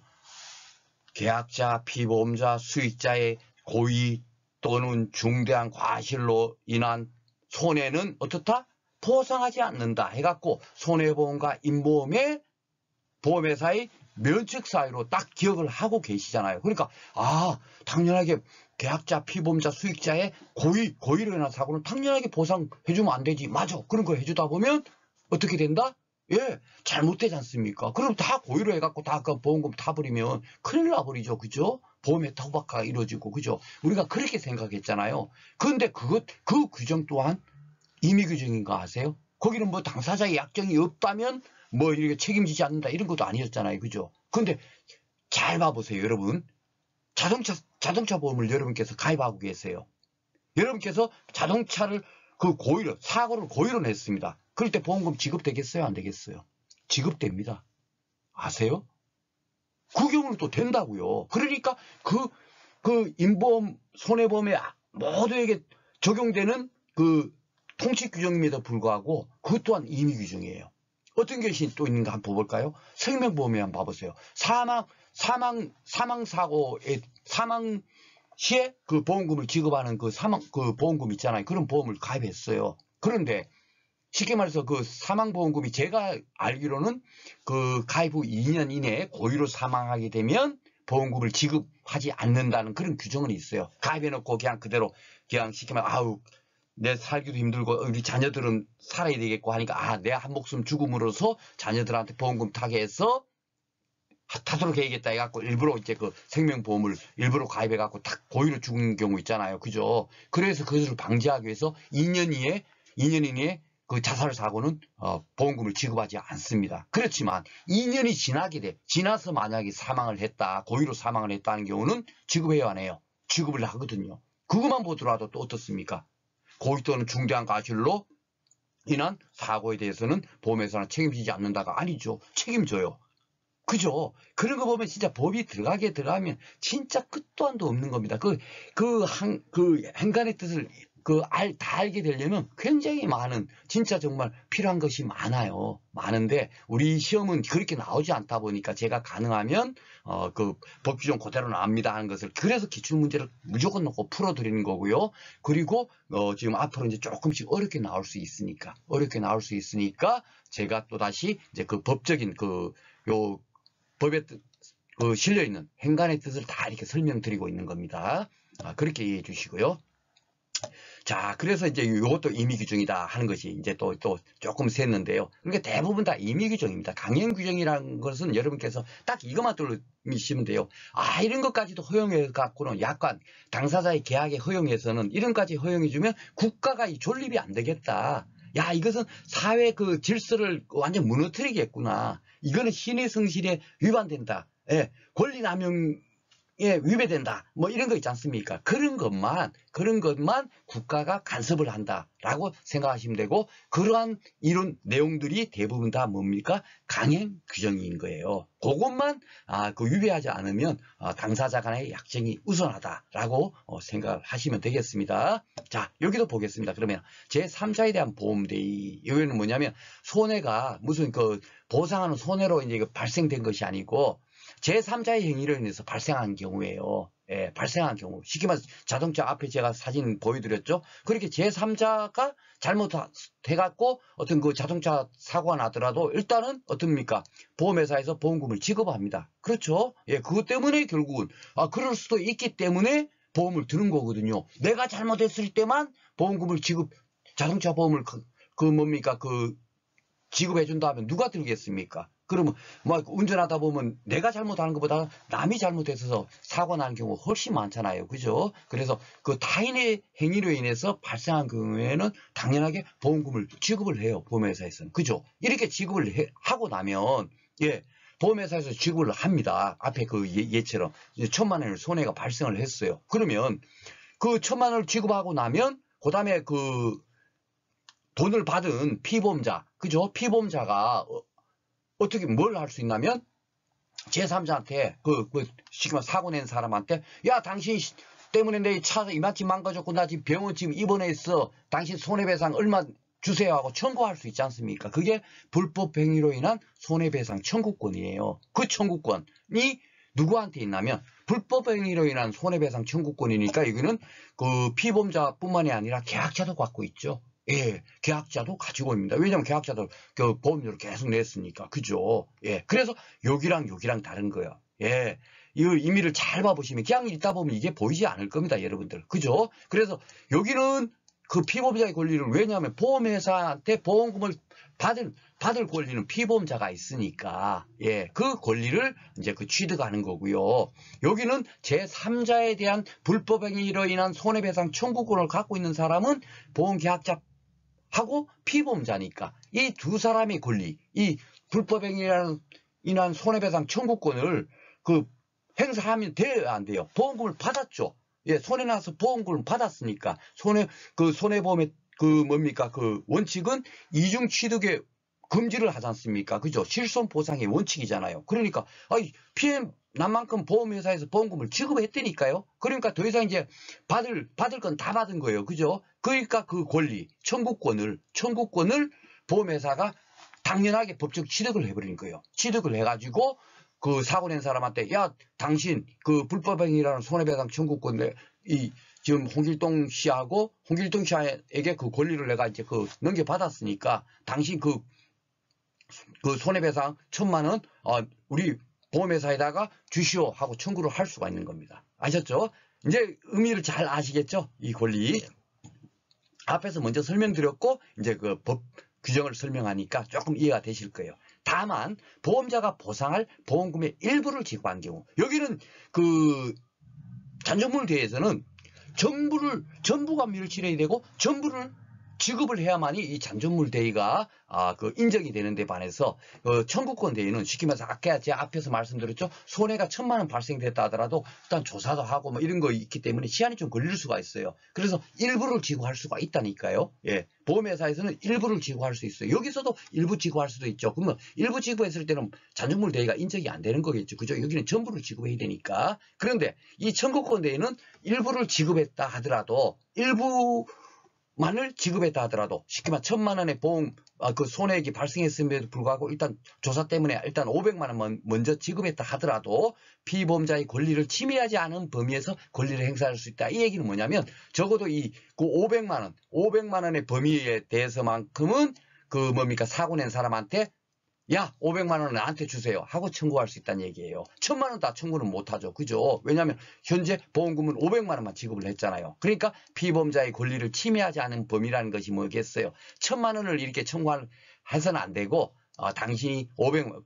계약자, 피보험자, 수익자의 고의 또는 중대한 과실로 인한 손해는 어떻다? 보상하지 않는다 해갖고 손해보험과 인보험의 보험회사의 면책 사유로 딱 기억을 하고 계시잖아요. 그러니까 당연하게 계약자, 피보험자, 수익자의 고의로 인한 사고는 당연하게 보상해주면 안 되지. 맞아. 그런 거 해주다 보면 어떻게 된다? 예, 잘못되지 않습니까? 그럼 다 고의로 해갖고 다 그 보험금 타버리면 큰일 나버리죠. 그죠? 보험의 타박화가 이루어지고, 그죠? 우리가 그렇게 생각했잖아요. 그런데 그 규정 또한 임의 규정인 거 아세요? 거기는 뭐 당사자의 약정이 없다면 뭐 이렇게 책임지지 않는다 이런 것도 아니었잖아요. 그죠? 근데 잘 봐보세요, 여러분. 자동차 보험을 여러분께서 가입하고 계세요. 여러분께서 자동차를 사고를 고의로 냈습니다. 그럴 때 보험금 지급되겠어요? 안 되겠어요? 지급됩니다. 아세요? 그 경우는 또 된다고요. 그러니까 그 인보험, 손해보험에 모두에게 적용되는 그 통치 규정임에도 불구하고 그것 또한 임의 규정이에요. 어떤 것이 또 있는가 한번 봐볼까요? 생명보험에 한번 봐보세요. 사망 시에 그 보험금을 지급하는 그 보험금 있잖아요. 그런 보험을 가입했어요. 그런데 쉽게 말해서 그 사망보험금이 제가 알기로는 그 가입 후 2년 이내에 고의로 사망하게 되면 보험금을 지급하지 않는다는 그런 규정은 있어요. 가입해놓고 그냥 그대로 그냥 쉽게 말하면 내 살기도 힘들고 우리 자녀들은 살아야 되겠고 하니까 내 한 목숨 죽음으로써 자녀들한테 보험금 타게 해서 타도록 해야겠다 해갖고 일부러 이제 그 생명보험을 일부러 가입해갖고 딱 고의로 죽는 경우 있잖아요. 그죠? 그래서 그것을 방지하기 위해서 2년 이내에 그 자살 사고는 보험금을 지급하지 않습니다. 그렇지만 2년이 지나서 만약에 사망을 했다, 고의로 사망을 했다는 경우는 지급해야 하네요. 지급을 하거든요. 그것만 보더라도 또 어떻습니까? 고의 또는 중대한 과실로 인한 사고에 대해서는 보험회사는 책임지지 않는다가 아니죠. 책임져요. 그죠? 그런 거 보면 진짜 법이 들어가면 진짜 끝도 한도 없는 겁니다. 그 행간의 뜻을 다 알게 되려면 굉장히 많은, 진짜 정말 필요한 것이 많아요. 많은데, 우리 시험은 그렇게 나오지 않다 보니까 제가 가능하면, 그 법 규정 그대로 나옵니다 하는 것을, 그래서 기출문제를 무조건 놓고 풀어드리는 거고요. 그리고, 지금 앞으로 이제 조금씩 어렵게 나올 수 있으니까, 제가 또다시 이제 그 법적인 법에 실려있는 행간의 뜻을 다 이렇게 설명드리고 있는 겁니다. 그렇게 이해해 주시고요. 자, 그래서 이제 이것도 임의 규정이다 하는 것이 이제 또 조금 셌는데요. 그러니까 대부분 다 임의 규정입니다. 강행 규정이라는 것은 여러분께서 딱 이것만 들으시면 돼요. 이런 것까지도 허용해 갖고는 약간 당사자의 계약에 허용해서는 이런까지 허용해주면 국가가 이 존립이 안 되겠다. 야, 이것은 사회 그 질서를 완전 무너뜨리겠구나. 이거는 신의 성실에 위반된다. 예, 권리남용에 위배된다. 뭐 이런 거 있지 않습니까? 그런 것만 국가가 간섭을 한다라고 생각하시면 되고, 그러한 이런 내용들이 대부분 다 뭡니까? 강행 규정인 거예요. 그것만 위배하지 않으면 당사자 간의 약정이 우선하다라고 생각을 하시면 되겠습니다. 자, 여기도 보겠습니다. 그러면 제3자에 대한 보험대의, 여기는 뭐냐면 손해가 무슨 보상하는 손해로 이제 발생된 것이 아니고 제3자의 행위로 인해서 발생한 경우예요. 예, 발생한 경우. 쉽게 말해서 자동차 앞에 제가 사진 보여드렸죠. 그렇게 제3자가 잘못해갖고 어떤 그 자동차 사고가 나더라도 일단은 어떻습니까? 보험회사에서 보험금을 지급합니다. 그렇죠? 예, 그것 때문에 결국은 그럴 수도 있기 때문에 보험을 드는 거거든요. 내가 잘못했을 때만 보험금을 자동차 보험을 지급해준다 하면 누가 들겠습니까? 그러면 운전하다 보면 내가 잘못하는 것보다 남이 잘못해서 사고 나는 경우가 훨씬 많잖아요. 그죠? 그래서 그 타인의 행위로 인해서 발생한 경우에는 당연하게 보험금을 지급을 해요. 보험회사에서는. 그죠? 이렇게 지급을 하고 나면 보험회사에서 지급을 합니다. 앞에 예처럼 1,000만 원의 손해가 발생을 했어요. 그러면 그 1,000만 원을 지급하고 나면 그 다음에 돈을 받은 피보험자, 그죠? 피보험자가 어떻게 뭘 할 수 있냐면 제3자한테 지금 사고 낸 사람한테 야, 당신 때문에 내 차 이만큼 망가졌고 나 지금 병원 지금 입원했어. 당신 손해배상 얼마 주세요 하고 청구할 수 있지 않습니까? 그게 불법 행위로 인한 손해배상 청구권이에요. 그 청구권이 누구한테 있냐면 불법 행위로 인한 손해배상 청구권이니까 여기는 그 피보험자뿐만이 아니라 계약자도 갖고 있죠. 예, 계약자도 가지고 있습니다. 왜냐면 계약자도 그 보험료를 계속 냈으니까. 그죠? 예. 그래서 여기랑 여기랑 다른 거예요. 예. 이 의미를 잘 봐보시면 그냥 읽다 보면 이게 보이지 않을 겁니다, 여러분들. 그죠? 그래서 여기는 그 피보험자의 권리를 왜냐하면 보험회사한테 보험금을 받을 권리는 피보험자가 있으니까, 예, 그 권리를 이제 그 취득하는 거고요. 여기는 제3자에 대한 불법행위로 인한 손해배상 청구권을 갖고 있는 사람은 보험계약자 하고 피보험자니까 이 두 사람의 권리, 이 불법행위로 인한 손해배상 청구권을 그 행사하면 돼야 안 돼요? 보험금을 받았죠. 예, 손해나서 보험금을 받았으니까 손해보험의 그 뭡니까 그 원칙은 이중 취득의 금지를 하지 않습니까? 그죠? 실손 보상의 원칙이잖아요. 그러니까 피해 난 만큼 보험회사에서 보험금을 지급했다니까요. 그러니까 더 이상 이제 받을 건 다 받은 거예요. 그죠? 그러니까 그 권리, 청구권을 보험회사가 당연하게 법적 취득을 해버린 거예요. 취득을 해가지고 그 사고 낸 사람한테 야 당신 그 불법행위라는 손해배상 청구권을 지금 홍길동 씨하고 홍길동 씨에게 그 권리를 내가 이제 그 넘겨받았으니까 당신 그 손해배상 1,000만 원 우리 보험회사에다가 주시오 하고 청구를 할 수가 있는 겁니다. 아셨죠? 이제 의미를 잘 아시겠죠? 이 권리. 앞에서 먼저 설명드렸고 이제 그 법 규정을 설명하니까 조금 이해가 되실 거예요. 다만 보험자가 보상할 보험금의 일부를 지급한 경우 여기는 그 잔존물 대회에서는 전부가 밀실해야 되고 전부를 지급을 해야만이 이 잔존물 대위가 그 인정이 되는데 반해서 청구권 대위는 쉽게 말해서 아까 제가 앞에서 말씀드렸죠. 손해가 1,000만 원 발생됐다 하더라도 일단 조사도 하고 뭐 이런 거 있기 때문에 시간이 좀 걸릴 수가 있어요. 그래서 일부를 지급할 수가 있다니까요. 예, 보험회사에서는 일부를 지급할 수 있어요. 여기서도 일부 지급할 수도 있죠. 그러면 일부 지급했을 때는 잔존물 대위가 인정이 안 되는 거겠죠. 그죠? 여기는 전부를 지급해야 되니까. 그런데 이 청구권 대위는 일부를 지급했다 하더라도 일부만을 지급했다 하더라도 쉽게 말해 1,000만 원의 보험 그 손해액이 발생했음에도 불구하고 일단 조사 때문에 일단 500만 원 먼저 지급했다 하더라도 피보험자의 권리를 침해하지 않은 범위에서 권리를 행사할 수 있다. 이 얘기는 뭐냐면 적어도 그 500만 원의 범위에 대해서만큼은 그 뭡니까 사고 낸 사람한테 야 500만 원을 나한테 주세요 하고 청구할 수 있다는 얘기예요. 1,000만 원 다 청구는 못하죠. 그죠? 왜냐하면 현재 보험금은 500만 원만 지급을 했잖아요. 그러니까 피보험자의 권리를 침해하지 않은 범위라는 것이 뭐겠어요. 1,000만 원을 이렇게 청구해서는 안 되고 당신이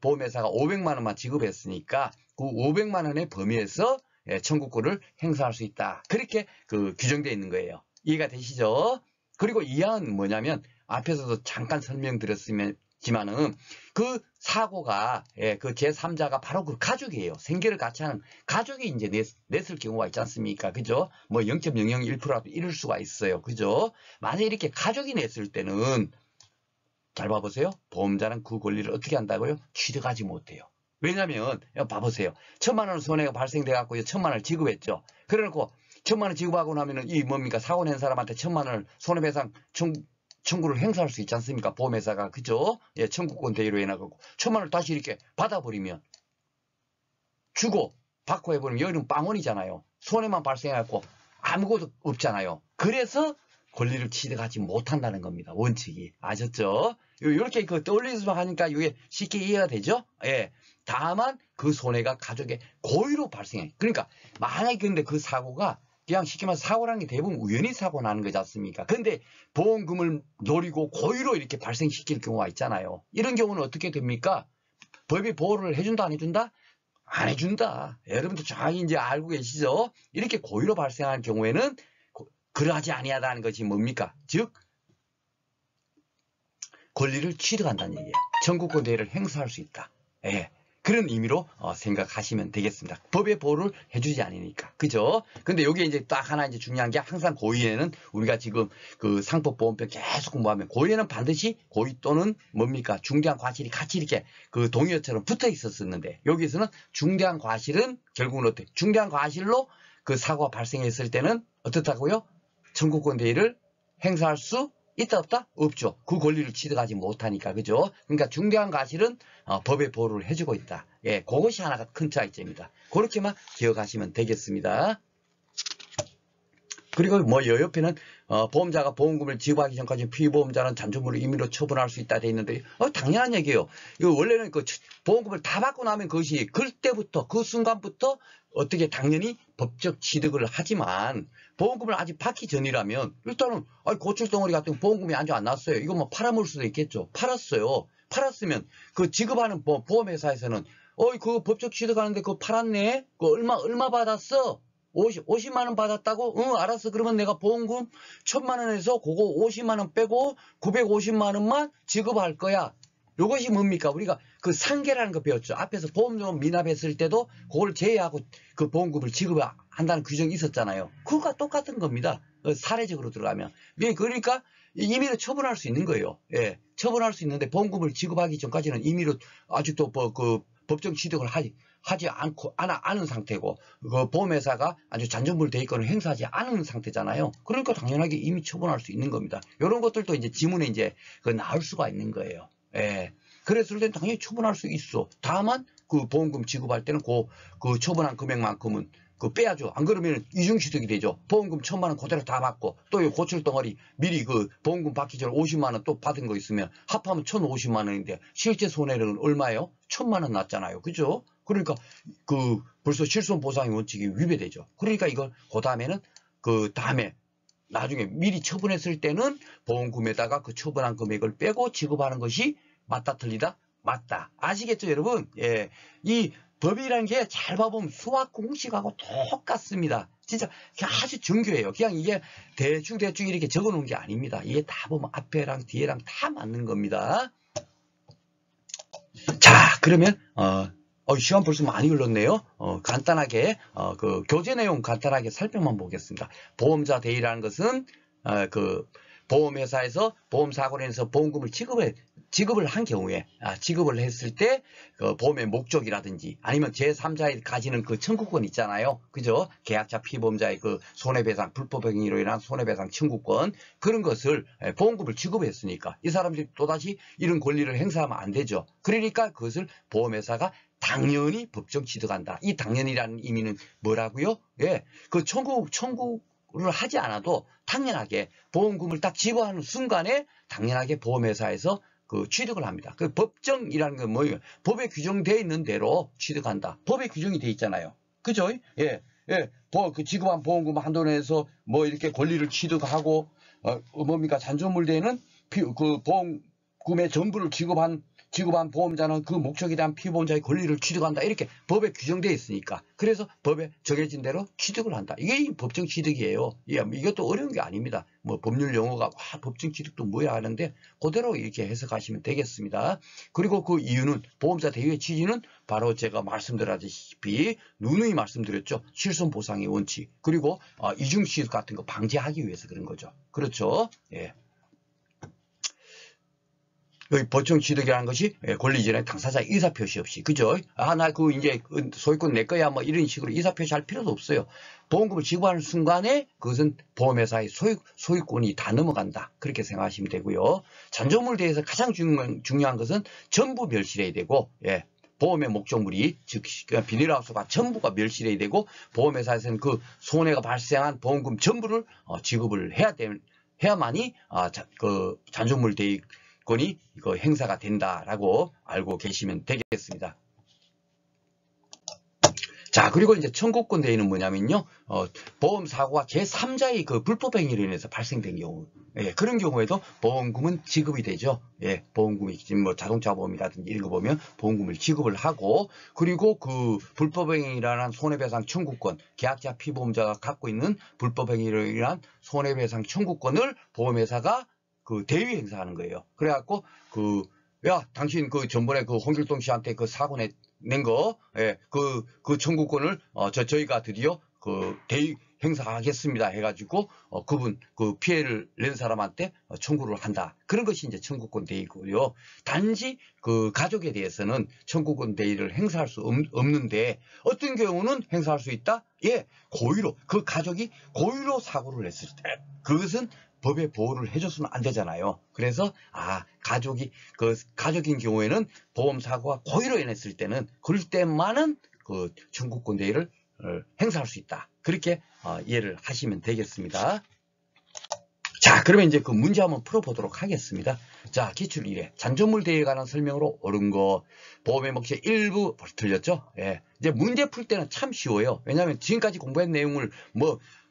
보험회사가 500만 원만 지급했으니까 그 500만 원의 범위에서 청구권을 행사할 수 있다. 그렇게 그 규정되어 있는 거예요. 이해가 되시죠? 그리고 이항은 뭐냐면 앞에서도 잠깐 설명드렸으면 지만은 그 사고가 그 제3자가 바로 그 가족이에요. 생계를 같이 하는 가족이 이제 냈을 경우가 있지 않습니까? 그죠? 뭐 0.001%라도 이럴 수가 있어요. 그죠? 만약에 이렇게 가족이 냈을 때는 잘 봐보세요. 보험자는 그 권리를 어떻게 한다고요? 취득하지 못해요. 왜냐면 봐보세요. 1,000만 원 손해가 발생돼 갖고 1,000만 원을 지급했죠. 그래놓고 1,000만 원 지급하고 나면은 이 뭡니까 사고 낸 사람한테 1,000만 원을 손해배상 청구를 행사할 수 있지 않습니까? 보험회사가. 그죠? 예, 청구권 대위로 해나가고 1,000만 원을 다시 이렇게 받아버리면 주고 받고 해버리면 여기는 빵원이잖아요. 손해만 발생해갖고 아무것도 없잖아요. 그래서 권리를 취득하지 못한다는 겁니다. 원칙이. 아셨죠? 이렇게 떠올리면서 하니까 이게 쉽게 이해가 되죠? 예. 다만 그 손해가 가족의 고의로 발생해. 그러니까 만약에 근데 그 사고가 그냥 쉽게 말해서 사고라는 게 대부분 우연히 사고 나는 거지 않습니까? 근데 보험금을 노리고 고의로 이렇게 발생시킬 경우가 있잖아요. 이런 경우는 어떻게 됩니까? 법이 보호를 해준다 안 해준다? 안 해준다. 여러분도 정확히 이제 알고 계시죠? 이렇게 고의로 발생하는 경우에는 그러하지 아니하다는 것이 뭡니까? 즉 권리를 취득한다는 얘기예요. 청구권 대위를 행사할 수 있다. 예. 그런 의미로 생각하시면 되겠습니다. 법의 보호를 해주지 않으니까. 그죠? 근데 여기에 이제 딱 하나 이제 중요한 게 항상 고의에는 우리가 지금 그 상법보험법 계속 공부하면 고의에는 반드시 고의 또는 뭡니까? 중대한 과실이 같이 이렇게 그 동의어처럼 붙어 있었었는데 여기서는 중대한 과실은 결국은 어때? 중대한 과실로 그 사고가 발생했을 때는 어떻다고요? 청구권 대위를 행사할 수 있다 없다? 없죠. 그 권리를 취득하지 못하니까. 그죠? 그러니까 중대한 과실은 법의 보호를 해주고 있다. 예, 그것이 하나가 큰 차이점입니다. 그렇게만 기억하시면 되겠습니다. 그리고 뭐 옆에는 보험자가 보험금을 지급하기 전까지 피보험자는 잔존물을 임의로 처분할 수 있다 돼 있는데 당연한 얘기예요. 이거 원래는 그 보험금을 다 받고 나면 그것이 그때부터 그 순간부터 어떻게 당연히 법적 취득을 하지만 보험금을 아직 받기 전이라면 일단은 고철덩어리 같은 거 보험금이 아직 안 났어요. 이거 뭐 팔아먹을 수도 있겠죠. 팔았어요. 팔았으면 그 지급하는 보험회사에서는 그거 법적 취득하는데 그거 팔았네? 그거 얼마 받았어? 50만 원 받았다고? 응, 알았어. 그러면 내가 보험금 1000만 원에서 그거 50만 원 빼고 950만 원만 지급할 거야. 이것이 뭡니까? 우리가 그 상계라는 거 배웠죠. 앞에서 보험료금 미납했을 때도 그걸 제외하고 그 보험금을 지급한다는 규정이 있었잖아요. 그거가 똑같은 겁니다. 사례적으로 들어가면. 그러니까 임의로 처분할 수 있는 거예요. 예, 처분할 수 있는데 보험금을 지급하기 전까지는 임의로 아직도 그 법정 취득을 하지 않은 상태고, 그 보험회사가 아주 잔존물 대위권을 행사하지 않은 상태잖아요. 그러니까 당연하게 이미 처분할 수 있는 겁니다. 이런 것들도 이제 지문에 이제 나올 수가 있는 거예요. 예. 그랬을 땐 당연히 처분할 수 있어. 다만 그 보험금 지급할 때는 그 처분한 금액만큼은 빼야죠. 안 그러면 이중취득이 되죠. 보험금 1000만 원 그대로 다 받고 또 고철덩어리 미리 그 보험금 받기 전에 50만 원 또 받은 거 있으면 합하면 1050만 원인데 실제 손해는 얼마예요? 1000만 원 났잖아요. 그죠? 그러니까 벌써 실손보상의 원칙이 위배되죠. 그러니까 이걸 다음에는 다음에 나중에 미리 처분했을 때는 보험금에다가 그 처분한 금액을 빼고 지급하는 것이 맞다 틀리다? 맞다. 아시겠죠 여러분? 예, 이 법이라는 게 잘 봐보면 수학 공식하고 똑같습니다. 진짜 아주 정교해요. 그냥 이게 대충 이렇게 적어 놓은 게 아닙니다. 이게 다 보면 앞에랑 뒤에랑 다 맞는 겁니다. 자, 그러면 시간 벌써 많이 흘렀네요. 간단하게 그 교재 내용 간단하게 살펴만 보겠습니다. 보험자 대위라는 것은 보험회사에서 보험사고로 인해서 보험금을 지급을 한 경우에 지급을 했을 때 보험의 목적이라든지 아니면 제3자에 가지는 그 청구권 있잖아요. 그죠? 계약자 피보험자의 그 손해배상 불법행위로 인한 손해배상 청구권 그런 것을 보험금을 지급했으니까 이 사람들이 또다시 이런 권리를 행사하면 안 되죠. 그러니까 그것을 보험회사가 당연히 법정 취득한다. 이 당연이라는 의미는 뭐라고요? 예, 그 청구를 하지 않아도 당연하게 보험금을 딱 지급하는 순간에 당연하게 보험회사에서 취득을 합니다. 그 법정이라는 건 뭐예요? 법에 규정되어 있는 대로 취득한다. 법에 규정이 되어 있잖아요. 그죠? 예, 예. 그 지급한 보험금 한도 내에서 뭐 이렇게 권리를 취득하고 뭡니까? 잔존물 대에는 그 보험금의 전부를 지급한 보험자는 그 목적에 대한 피보험자의 권리를 취득한다. 이렇게 법에 규정되어 있으니까. 그래서 법에 정해진 대로 취득을 한다. 이게 법정 취득이에요. 이것도 어려운 게 아닙니다. 뭐 법률 용어가 법정 취득도 뭐야 하는데 그대로 이렇게 해석하시면 되겠습니다. 그리고 그 이유는 보험자 대위의 취지는 바로 제가 말씀드렸다시피 누누이 말씀드렸죠. 실손보상의 원칙 그리고 이중취득 같은 거 방지하기 위해서 그런 거죠. 그렇죠. 예. 여기 법정 취득이라는 것이 권리 이전에 당사자 의사표시 없이 그죠? 나 이제 소유권 내 거야 뭐 이런 식으로 의사표시 할 필요도 없어요. 보험금을 지급하는 순간에 그것은 보험회사의 소유권이 다 넘어간다. 그렇게 생각하시면 되고요. 잔존물에 대해서 가장 중요한 것은 전부 멸실해야 되고 보험의 목적물이 즉 비닐하우스가 전부가 멸실해야 되고 보험회사에서는 그 손해가 발생한 보험금 전부를 지급을 해야만이 그 잔존물 대위 권이 이거 행사가 된다라고 알고 계시면 되겠습니다. 자, 그리고 이제 청구권 대위는 뭐냐면요, 보험사고가 제3자의 그 불법행위로 인해서 발생된 경우, 그런 경우에도 보험금은 지급이 되죠. 보험금이 지금 뭐 자동차 보험이라든지 이런 거 보면 보험금을 지급을 하고, 그리고 그 불법행위라는 손해배상 청구권, 계약자 피보험자가 갖고 있는 불법행위로 인한 손해배상 청구권을 보험회사가 그 대위 행사하는 거예요. 그래갖고 야 당신 전번에 홍길동 씨한테 사고 낸 거, 그 청구권을 저희가 드디어 대위 행사하겠습니다 해가지고 그분 피해를 낸 사람한테 청구를 한다. 그런 것이 이제 청구권 대위고요. 단지 그 가족에 대해서는 청구권 대위를 행사할 수 없는데 어떤 경우는 행사할 수 있다. 고의로 그 가족이 고의로 사고를 했을 때 그것은 법의 보호를 해줬으면 안 되잖아요. 그래서 가족인 경우에는 보험사고가 고의로 인했을 때는 그럴 때만은 그 청구권 대위를 행사할 수 있다. 그렇게 이해를 하시면 되겠습니다. 자, 그러면 이제 그 문제 한번 풀어보도록 하겠습니다. 자, 기출 1회. 잔존물 대회에 관한 설명으로 옳은 거. 보험의 목적 일부 틀렸죠? 예. 이제 문제 풀 때는 참 쉬워요. 왜냐하면 지금까지 공부한 내용을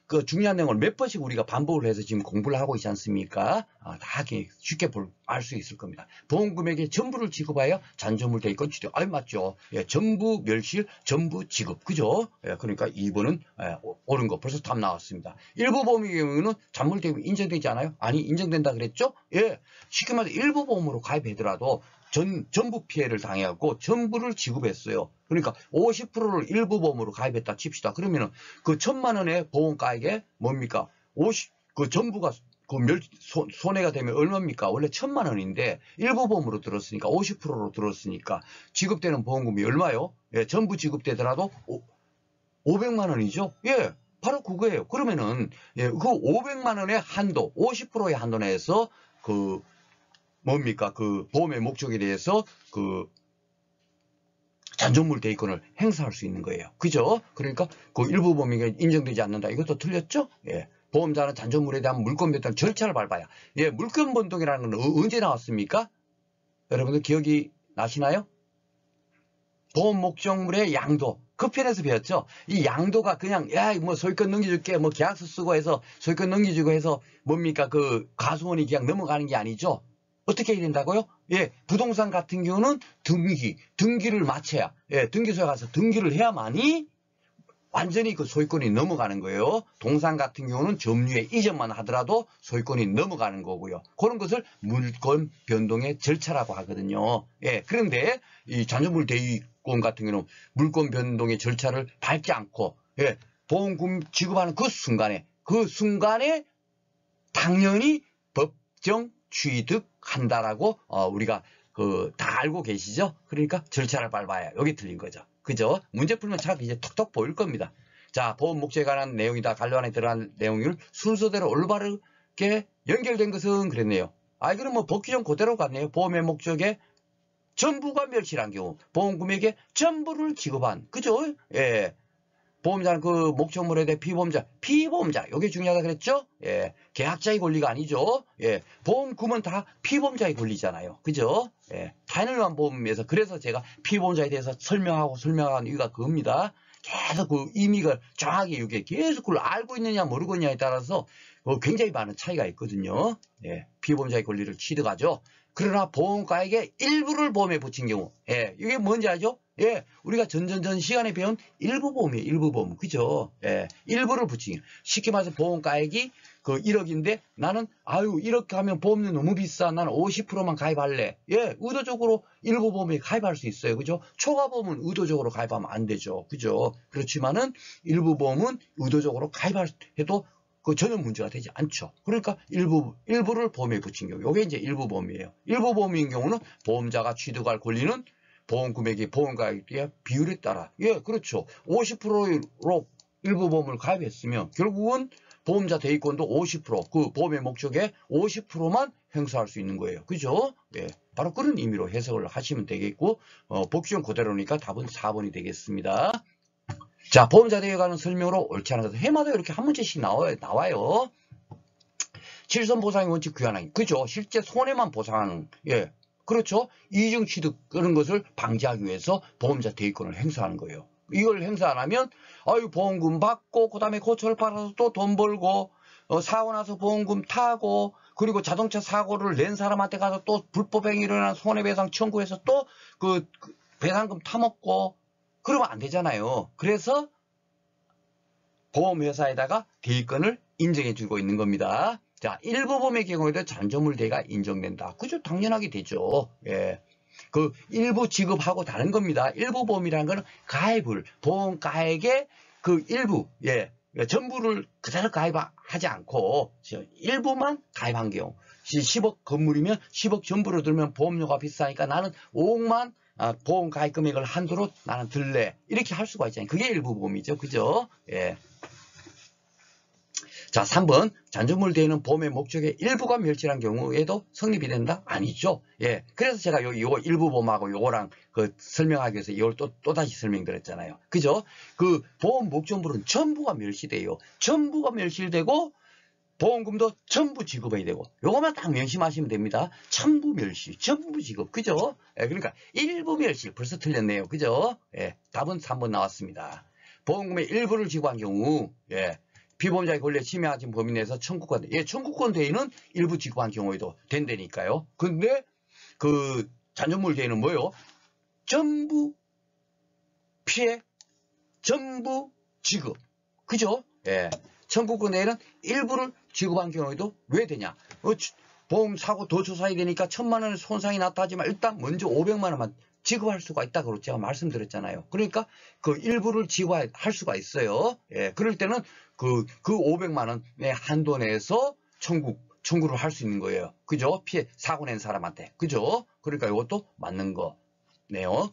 그 중요한 내용을 몇 번씩 우리가 반복을 해서 지금 공부를 하고 있지 않습니까? 다 쉽게 알 수 있을 겁니다. 보험금액의 전부를 지급하여 잔존물 대위권 취득. 맞죠. 예, 전부 멸실, 전부 지급. 그죠? 예, 그러니까 2번은 옳은 거. 벌써 답 나왔습니다. 일부 보험의 경우는 잔물 대위 인정되지 않아요? 아니, 인정된다 그랬죠? 예. 쉽게 말해서 일부 보험으로 가입하더라도 전부 피해를 당해갖고 전부를 지급했어요. 그러니까 50%를 일부 보험으로 가입했다 칩시다. 그러면은 그 1,000만 원의 보험가액에 뭡니까? 그 전부가 손해가 되면 얼마입니까? 원래 1,000만 원인데 일부 보험으로 들었으니까 50%로 들었으니까 지급되는 보험금이 얼마요? 예, 전부 지급되더라도 500만 원이죠. 예, 바로 그거예요. 그러면은 예, 그 500만 원의 한도, 50%의 한도 내에서 그 뭡니까? 그 보험의 목적에 대해서 그 잔존물 대위권을 행사할 수 있는 거예요. 그죠? 그러니까 그 일부 보험이 인정되지 않는다. 이것도 틀렸죠? 예. 보험자는 잔존물에 대한 물권 변동 절차를 밟아야. 예, 물권 변동이라는 건 언제 나왔습니까? 여러분들 기억이 나시나요? 보험 목적물의 양도. 그 편에서 배웠죠? 이 양도가 그냥, 소유권 넘겨줄게, 계약서 쓰고 해서 소유권 넘겨주고 해서 뭡니까? 그 가수원이 그냥 넘어가는 게 아니죠? 어떻게 해야 된다고요? 예, 부동산 같은 경우는 등기를 마쳐야, 예, 등기소에 가서 등기를 해야만이 완전히 그 소유권이 넘어가는 거예요. 동산 같은 경우는 점유의 이전만 하더라도 소유권이 넘어가는 거고요. 그런 것을 물권 변동의 절차라고 하거든요. 예, 그런데 이 잔존물 대위권 같은 경우는 물권 변동의 절차를 밟지 않고, 예, 보험금 지급하는 그 순간에 당연히 법정 취득한다라고 우리가 다 알고 계시죠? 그러니까 절차를 밟아야 여기 틀린 거죠. 그죠? 문제 풀면 잘 이제 톡톡 보일 겁니다. 자, 보험 목적에 관한 내용이다. 관련에 들어간 내용을 순서대로 올바르게 연결된 것은 그랬네요. 그럼 법 규정 그대로 갔네요. 보험의 목적에 전부가 멸실한 경우 보험 금액의 전부를 지급한. 그죠? 예. 보험자는 그 목적물에 대해 피보험자, 이게 중요하다 그랬죠? 예, 계약자의 권리가 아니죠. 예, 보험금은 다 피보험자의 권리잖아요. 그죠? 예, 타인을 보험에서 그래서 제가 피보험자에 대해서 설명하는 이유가 그겁니다. 계속 그 의미가 정확히 이게 계속 그걸 알고 있느냐 모르고 있느냐에 따라서 굉장히 많은 차이가 있거든요. 예, 피보험자의 권리를 취득하죠. 그러나 보험가액의 일부를 보험에 붙인 경우, 예, 이게 뭔지 알죠? 예, 우리가 전 시간에 배운 일부 보험이에요. 일부 보험. 그죠? 예, 일부를 붙이기. 쉽게 말해서 보험가액이 그 1억인데 나는, 이렇게 하면 보험료 너무 비싸. 나는 50%만 가입할래. 예, 의도적으로 일부 보험에 가입할 수 있어요. 그죠? 초과 보험은 의도적으로 가입하면 안 되죠. 그죠? 그렇지만은 일부 보험은 의도적으로 가입해도 그 전혀 문제가 되지 않죠. 그러니까 일부를 보험에 붙인 경우. 이게 이제 일부 보험이에요. 일부 보험인 경우는 보험자가 취득할 권리는 보험 금액이 보험가액의 비율에 따라, 예, 그렇죠. 50%로 일부 보험을 가입했으면 결국은 보험자 대위권도 50%, 그 보험의 목적에 50%만 행사할 수 있는 거예요. 그죠? 예, 바로 그런 의미로 해석을 하시면 되겠고, 법 규정 그대로니까 답은 4번이 되겠습니다. 자, 보험자 대위에 관한 설명으로 옳지 않은 것은 해마다 이렇게 한 문제씩 나와요. 실손 보상의 원칙 규환하기. 그죠? 실제 손해만 보상하는, 예. 그렇죠. 이중 취득 그런 것을 방지하기 위해서 보험자 대위권을 행사하는 거예요. 이걸 행사 안 하면 보험금 받고 그다음에 고철 팔아서 또 돈 벌고 사고 나서 보험금 타고 그리고 자동차 사고를 낸 사람한테 가서 또 불법행위로 일어난 손해배상 청구해서 또 그 배상금 타먹고 그러면 안 되잖아요. 그래서 보험회사에다가 대위권을 인정해 주고 있는 겁니다. 자, 일부 보험의 경우에도 잔존물 대위가 인정된다. 그죠? 당연하게 되죠. 예. 그 일부 지급하고 다른 겁니다. 일부 보험이라는 거는 보험 가액의 그 일부, 예, 전부를 그대로 가입하지 않고 일부만 가입한 경우. 10억 건물이면 10억 전부로 들면 보험료가 비싸니까 나는 5억만 보험 가입 금액을 한도로 나는 들래. 이렇게 할 수가 있잖아요. 그게 일부 보험이죠. 그죠? 예. 자, 3번. 잔존물 대위는 보험의 목적의 일부가 멸실한 경우에도 성립이 된다? 아니죠. 예. 그래서 제가 요거 일부 보험하고 요거랑 설명하기 위해서 이걸 또다시 설명드렸잖아요. 그죠? 그 보험 목적물은 전부가 멸시돼요. 전부가 멸실되고 보험금도 전부 지급해야 되고 요거만 딱 명심하시면 됩니다. 전부 멸시, 전부 지급. 그죠? 예, 그러니까 일부 멸시. 벌써 틀렸네요. 그죠? 예, 답은 3번 나왔습니다. 보험금의 일부를 지급한 경우 예, 피보험자의 권리에 침해하신 범위 내에서 청구권, 예, 청구권 대위는 일부 지급한 경우에도 된다니까요. 근데 그 잔존물 대위는 뭐요? 전부 피해, 전부 지급. 그죠? 예. 청구권 대위는 일부를 지급한 경우에도 왜 되냐? 보험 사고 더 조사해야 되니까 1,000만 원의 손상이 났다 하지만 일단 먼저 500만 원만 지급할 수가 있다. 그렇죠? 제가 말씀드렸잖아요. 그러니까 그 일부를 지급할 수가 있어요. 예. 그럴 때는 그 500만 원의 한도 내에서 청구를 할 수 있는 거예요. 그죠? 피해 사고 낸 사람한테. 그죠? 그러니까 이것도 맞는 거네요.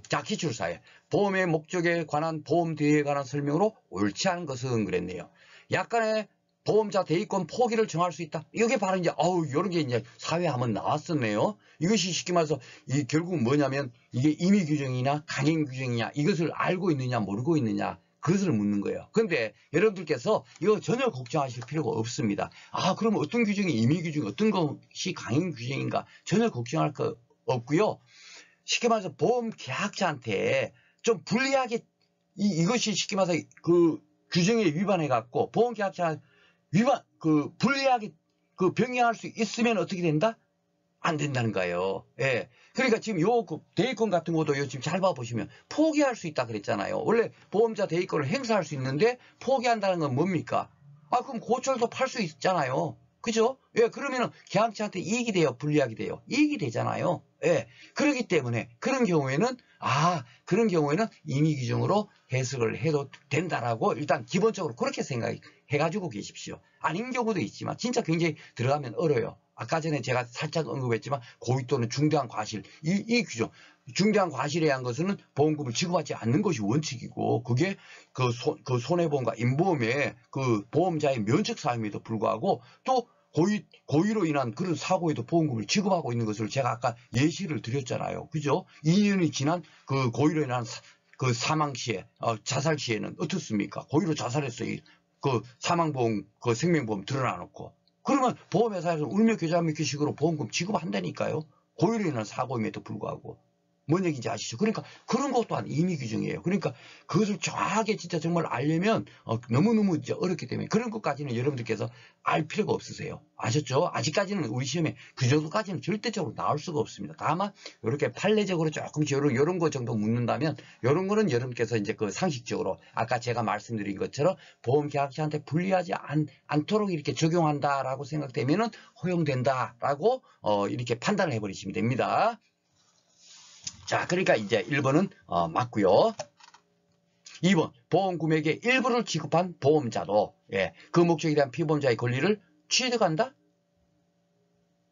자, 기출사회. 보험의 목적에 관한 보험 대위에 관한 설명으로 옳지 않은 것은 그랬네요. 약간의 보험자 대위권 포기를 정할 수 있다. 이게 바로 이제 이런 게 이제 사회에 한번 나왔었네요. 이것이 쉽게 말해서 결국 뭐냐면 이게 임의 규정이냐 강행 규정이냐 이것을 알고 있느냐 모르고 있느냐 그것을 묻는 거예요. 근데 여러분들께서 이거 전혀 걱정하실 필요가 없습니다. 그러면 어떤 규정이 임의 규정, 어떤 것이 강행 규정인가 전혀 걱정할 거 없고요. 쉽게 말해서 보험 계약자한테 좀 불리하게 이것이 쉽게 말해서 그 규정에 위반해 갖고 보험 계약자 불리하게 변경할 수 있으면 어떻게 된다? 안 된다는 거예요. 예. 그러니까 지금 대위권 같은 것도 지금 잘 봐보시면 포기할 수 있다 그랬잖아요. 원래 보험자 대위권을 행사할 수 있는데 포기한다는 건 뭡니까? 그럼 고철도 팔 수 있잖아요. 그죠? 예, 그러면은 계약자한테 이익이 돼요? 불리하게 돼요? 이익이 되잖아요. 예. 그렇기 때문에 그런 경우에는 임의 규정으로 해석을 해도 된다라고 일단 기본적으로 그렇게 생각해가지고 계십시오. 아닌 경우도 있지만 진짜 굉장히 들어가면 어려워요. 아까 전에 제가 살짝 언급했지만 고의 또는 중대한 과실 이 규정 중대한 과실에 의한 것은 보험금을 지급하지 않는 것이 원칙이고 그게 그 손해보험과 인보험의 그 보험자의 면책 사유임에도 불구하고 또 고의로 인한 그런 사고에도 보험금을 지급하고 있는 것을 제가 아까 예시를 드렸잖아요. 그죠? 2년이 지난 그 고의로 인한 그 사망 시에 자살 시에는 어떻습니까? 고의로 자살했어. 그 사망보험, 그 생명보험 드러나놓고. 그러면 보험회사에서 울며 겨자 먹기 식으로 보험금 지급한다니까요. 고의로 인한 사고임에도 불구하고. 뭔 얘기인지 아시죠? 그러니까 그런 것 또한 임의 규정이에요. 그러니까 그것을 정확하게 진짜 정말 알려면 너무너무 이제 어렵기 때문에 그런 것까지는 여러분들께서 알 필요가 없으세요. 아셨죠? 아직까지는 우리 시험에 그 정도까지는 절대적으로 나올 수가 없습니다. 다만 이렇게 판례적으로 조금씩 이런 거 정도 묻는다면 이런 거는 여러분께서 이제 그 상식적으로 아까 제가 말씀드린 것처럼 보험 계약자한테 불리하지 않도록 이렇게 적용한다라고 생각되면은 허용된다라고 이렇게 판단을 해버리시면 됩니다. 자, 그러니까 이제 1번은 맞고요. 2번 보험 금액의 일부를 지급한 보험자도 그 목적에 대한 피보험자의 권리를 취득한다?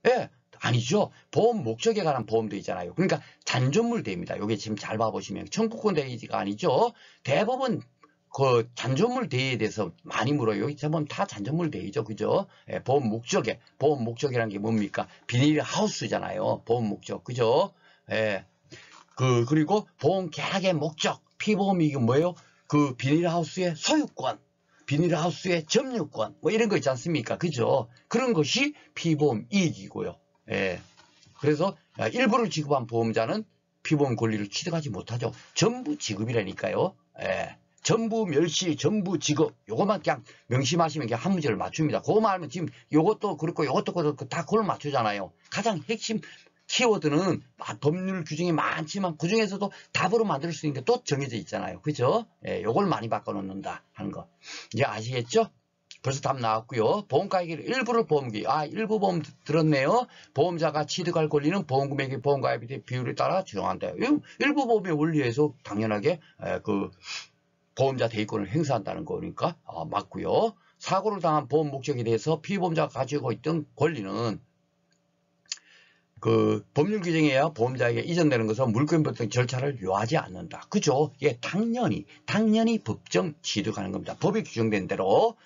예, 아니죠. 보험 목적에 관한 보험도 있잖아요. 그러니까 잔존물 대위입니다. 여기 지금 잘 봐보시면 청구권 대위가 아니죠. 대법원 그 잔존물 대위에 대해서 많이 물어요. 여기 대부분 다 잔존물 대위죠. 그죠? 예, 보험 목적이라는 게 뭡니까? 비닐 하우스잖아요. 보험 목적. 그죠? 예. 그리고 보험 계약의 목적, 피보험이 이게 뭐예요? 그 비닐하우스의 소유권, 비닐하우스의 점유권, 뭐 이런 거 있지 않습니까? 그죠? 그런 것이 피보험 이익이고요. 예. 그래서 일부를 지급한 보험자는 피보험 권리를 취득하지 못하죠. 전부 지급이라니까요. 예. 전부 멸시, 전부 지급, 요것만 그냥 명심하시면 그냥 한 문제를 맞춥니다. 그거만 알면 지금 요것도 그렇고 요것도 그렇고 다 그걸 맞추잖아요. 가장 핵심 키워드는 법률 규정이 많지만 그 중에서도 답으로 만들 수 있는 게 또 정해져 있잖아요. 그죠? 예, 요걸 많이 바꿔놓는다 하는 거. 이제 아시겠죠? 벌써 답 나왔고요. 보험가액의 일부를 보험기. 일부 보험 들었네요. 보험자가 취득할 권리는 보험금액의 보험가액의 비율에 따라 조정한다. 일부 보험의 원리에서 당연하게 그 보험자 대위권을 행사한다는 거니까 맞고요. 사고를 당한 보험 목적에 대해서 피보험자가 가지고 있던 권리는 그 법률 규정에 의해 보험자에게 이전되는 것은 물권 변동 절차를 요하지 않는다. 그죠? 예, 당연히 법정 취득하는 겁니다. 법에 규정된 대로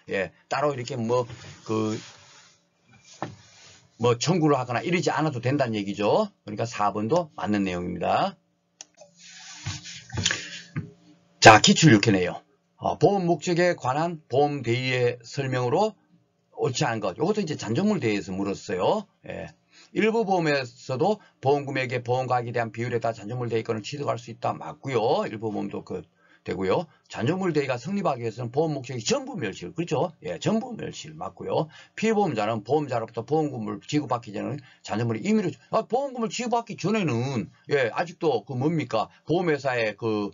따로 이렇게 청구를 하거나 이러지 않아도 된다는 얘기죠. 그러니까 4번도 맞는 내용입니다. 자, 기출 6회네요. 보험 목적에 관한 보험 대위의 설명으로 옳지 않은 것. 이것도 이제 잔존물 대회에서 물었어요. 예. 일부 보험에서도 보험금액의 보험가액에 대한 비율에 따라 잔존물 대위권을 취득할 수 있다. 맞고요. 일부 보험도 되고요. 잔존물 대위가 성립하기 위해서는 보험 목적이 전부 멸실. 그렇죠? 예, 전부 멸실. 맞고요. 피보험자는 보험자로부터 보험금을 지급받기 전에 잔존물이 임의로 보험금을 지급받기 전에는 예, 아직도 그 뭡니까? 보험회사에 그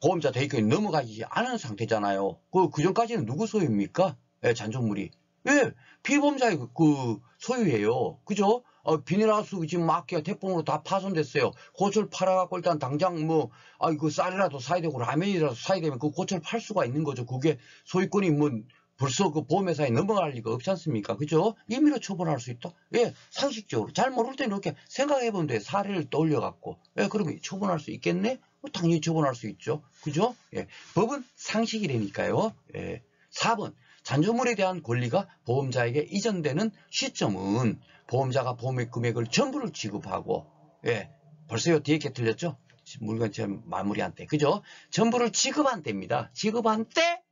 보험자 대위권이 넘어가지 않은 상태잖아요. 그 전까지는 누구 소유입니까? 예, 잔존물이. 예, 피보험자의 소유예요. 그죠? 비닐하우스 지금 막기가 태풍으로 다 파손됐어요. 고철 팔아갖고 일단 당장 그 쌀이라도 사야 되고 라면이라도 사야 되면 그 고철 팔 수가 있는 거죠. 그게 소유권이 벌써 그 보험회사에 넘어갈 리가 없지 않습니까? 그죠? 임의로 처분할 수 있다? 예, 상식적으로. 잘 모를 때는 이렇게 생각해보면 돼. 사례를 떠올려갖고. 예, 그러면 처분할 수 있겠네? 당연히 처분할 수 있죠. 그죠? 예, 법은 상식이라니까요. 예. 4번. 잔존물에 대한 권리가 보험자에게 이전되는 시점은 보험자가 보험의 금액을 전부를 지급하고, 예, 벌써요 뒤에 게 틀렸죠? 물건 마무리한 때, 그죠? 전부를 지급한 때입니다. 지급한 때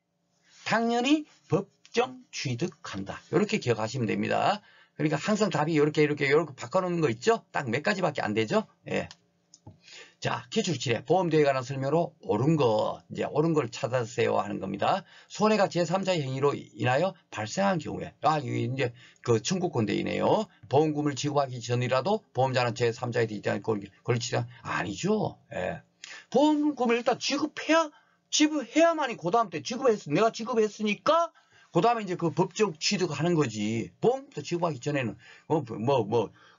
당연히 법정 취득한다. 이렇게 기억하시면 됩니다. 그러니까 항상 답이 이렇게 바꿔놓는 거 있죠? 딱 몇 가지밖에 안 되죠? 예. 자, 기출치례 보험대회에 관한 설명으로 옳은 걸 찾아주세요 하는 겁니다. 손해가 제3자의 행위로 인하여 발생한 경우에, 이게 이제 그 청구권 대위네요. 보험금을 지급하기 전이라도 보험자는 제3자에 대한 권리치가 아니죠. 예. 보험금을 일단 지급해야만이 그 다음 때 내가 지급했으니까 그 다음에 이제 그 법적 취득하는 거지. 보험부터 지급하기 전에는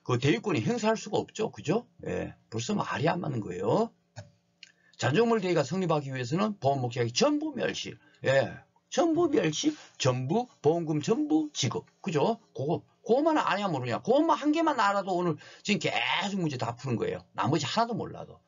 그 대위권이 행사할 수가 없죠. 그죠? 예. 벌써 말이 안 맞는 거예요. 잔존물 대위가 성립하기 위해서는 보험 목적이 전부 멸실. 예. 전부 멸실, 전부, 보험금 전부 지급. 그죠? 그거만 아냐 모르냐. 그것만 한 개만 알아도 오늘 지금 계속 문제 다 푸는 거예요. 나머지 하나도 몰라도.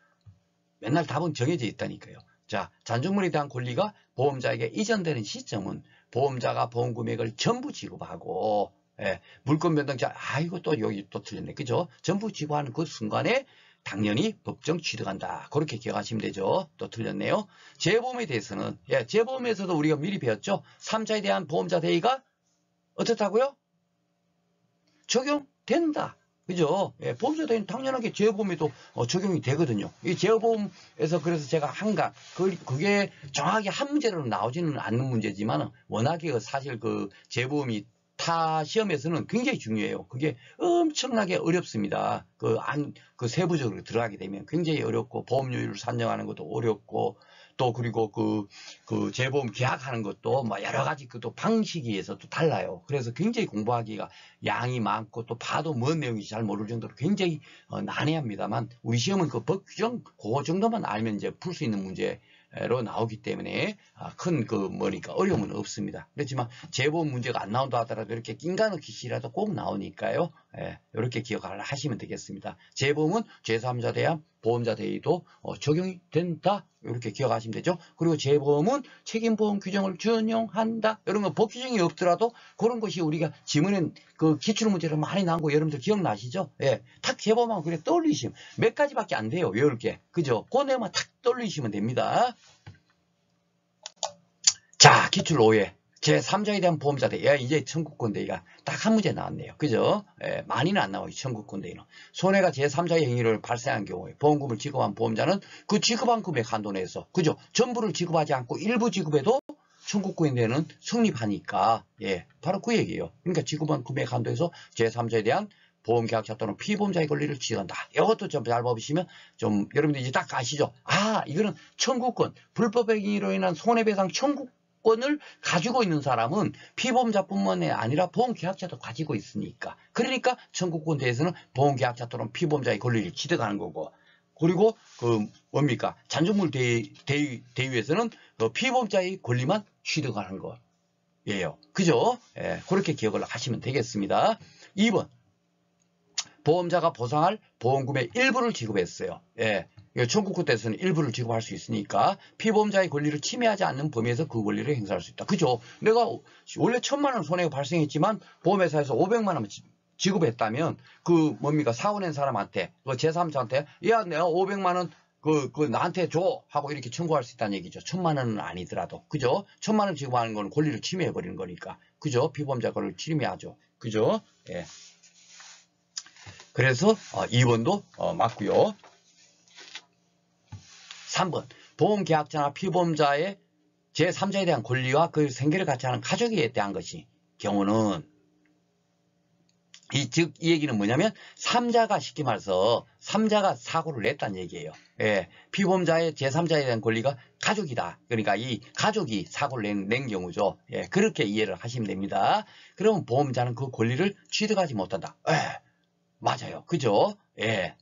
맨날 답은 정해져 있다니까요. 자, 잔존물에 대한 권리가 보험자에게 이전되는 시점은 보험자가 보험 금액을 전부 지급하고, 예, 물권 변동자, 이거 여기 또 틀렸네. 그죠? 전부 지급하는 그 순간에 당연히 법정 취득한다. 그렇게 기억하시면 되죠. 또 틀렸네요. 재보험에 대해서는, 예, 재보험에서도 우리가 미리 배웠죠. 3자에 대한 보험자 대위가 어떻다고요? 적용된다. 그죠? 예, 보험자 대위는 당연하게 재보험에도 적용이 되거든요. 이 재보험에서 그래서 제가 그게 정확하게 한 문제로 나오지는 않는 문제지만 워낙에 사실 그 재보험이 타 시험에서는 굉장히 중요해요. 그게 엄청나게 어렵습니다. 그 세부적으로 들어가게 되면 굉장히 어렵고 보험료율을 산정하는 것도 어렵고 또 그리고 그 재보험 계약하는 것도 여러 가지 또 방식에 의해서 또 달라요. 그래서 굉장히 공부하기가 양이 많고 또 봐도 뭔 내용인지 잘 모를 정도로 굉장히 난해합니다만 우리 시험은 그 법 규정 그거 정도만 알면 이제 풀 수 있는 문제로 나오기 때문에 큰 어려움은 없습니다. 그렇지만 재보험 문제가 안 나온다 하더라도 이렇게 낀가넣기시라도 꼭 나오니까요. 예, 이렇게 기억을 하시면 되겠습니다. 재보험은 제3자 대한 보험자 대위도 적용이 된다. 이렇게 기억하시면 되죠. 그리고 재보험은 책임보험 규정을 준용한다. 이런 거 법 규정이 없더라도 그런 것이 우리가 지문에 그 기출문제로 많이 나온 거 여러분들 기억나시죠? 예, 탁 재보험하고 그래 떠올리시면 몇 가지밖에 안 돼요. 외울 게. 그죠? 그 내용만 탁 떠올리시면 됩니다. 자, 기출 5회. 제3자에 대한 보험자 대위. 이제 청구권 대위가 딱 한 문제 나왔네요. 그죠? 예, 많이는 안 나와요. 청구권 대위는. 손해가 제3자의 행위를 발생한 경우에 보험금을 지급한 보험자는 그 지급한 금액 한도 내에서, 그죠? 전부를 지급하지 않고 일부 지급에도 청구권 대위는 성립하니까, 예, 바로 그 얘기예요. 그러니까 지급한 금액 한도에서 제3자에 대한 보험계약자 또는 피보험자의 권리를 지정한다. 이것도 좀 잘 봐보시면 좀 여러분들 이제 딱 아시죠? 이거는 청구권, 불법 행위로 인한 손해배상 청구권을 가지고 있는 사람은 피보험자뿐만이 아니라 보험계약자도 가지고 있으니까. 그러니까 청구권 대해서는 보험계약자 또는 피보험자의 권리를 취득하는 거고. 그리고 잔존물 대위에서는 피보험자의 권리만 취득하는 거예요. 그죠? 예, 그렇게 기억을 하시면 되겠습니다. 2번. 보험자가 보상할 보험금의 일부를 지급했어요. 예, 청구권 대해서는 일부를 지급할 수 있으니까 피보험자의 권리를 침해하지 않는 범위에서 그 권리를 행사할 수 있다. 그죠? 내가 원래 1,000만 원 손해가 발생했지만 보험회사에서 500만 원 지급했다면 사고 낸 사람한테 제3자한테 내가 500만 원 나한테 줘 하고 이렇게 청구할 수 있다는 얘기죠. 1,000만 원은 아니더라도. 그죠? 1,000만 원 지급하는 건 권리를 침해해버리는 거니까. 그죠? 피보험자 권리를 침해하죠. 그죠? 예. 그래서 2번도 맞고요. 3번 보험계약자나 피보험자의 제3자에 대한 권리와 그 생계를 같이 하는 가족에 대한 것이 경우는 이 얘기는 뭐냐면 3자가 쉽게 말해서 3자가 사고를 냈다는 얘기예요. 예, 피보험자의 제3자에 대한 권리가 가족이다. 그러니까 이 가족이 사고를 낸 경우죠. 예, 그렇게 이해를 하시면 됩니다. 그러면 보험자는 그 권리를 취득하지 못한다. 예, 맞아요. 그죠? 예.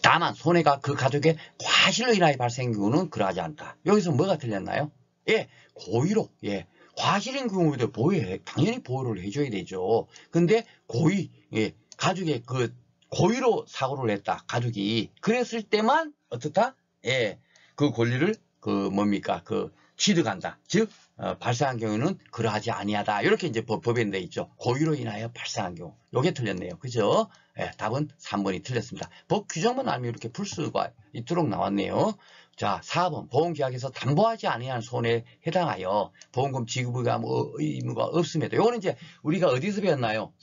다만 손해가 그 가족의 과실로 인하여 발생한 경우는 그러하지 않다. 여기서 뭐가 틀렸나요? 예, 고의로. 예. 과실인 경우에도 당연히 보호를 해줘야 되죠. 근데 고의, 예, 가족의 그 고의로 사고를 했다. 가족이 그랬을 때만 어떻다? 예, 그 권리를 취득한다. 즉 발생한 경우는 그러하지 아니하다. 이렇게 이제 법에 돼 있죠. 고의로 인하여 발생한 경우. 요게 틀렸네요. 그죠? 예, 답은 3번이 틀렸습니다. 법 규정만 알면 이렇게 풀 수가 있도록 나왔네요. 자, 4번 보험계약에서 담보하지 아니한 손해에 해당하여 보험금 지급의 의무가 없음에도 요거는 이제 우리가 어디서 배웠나요?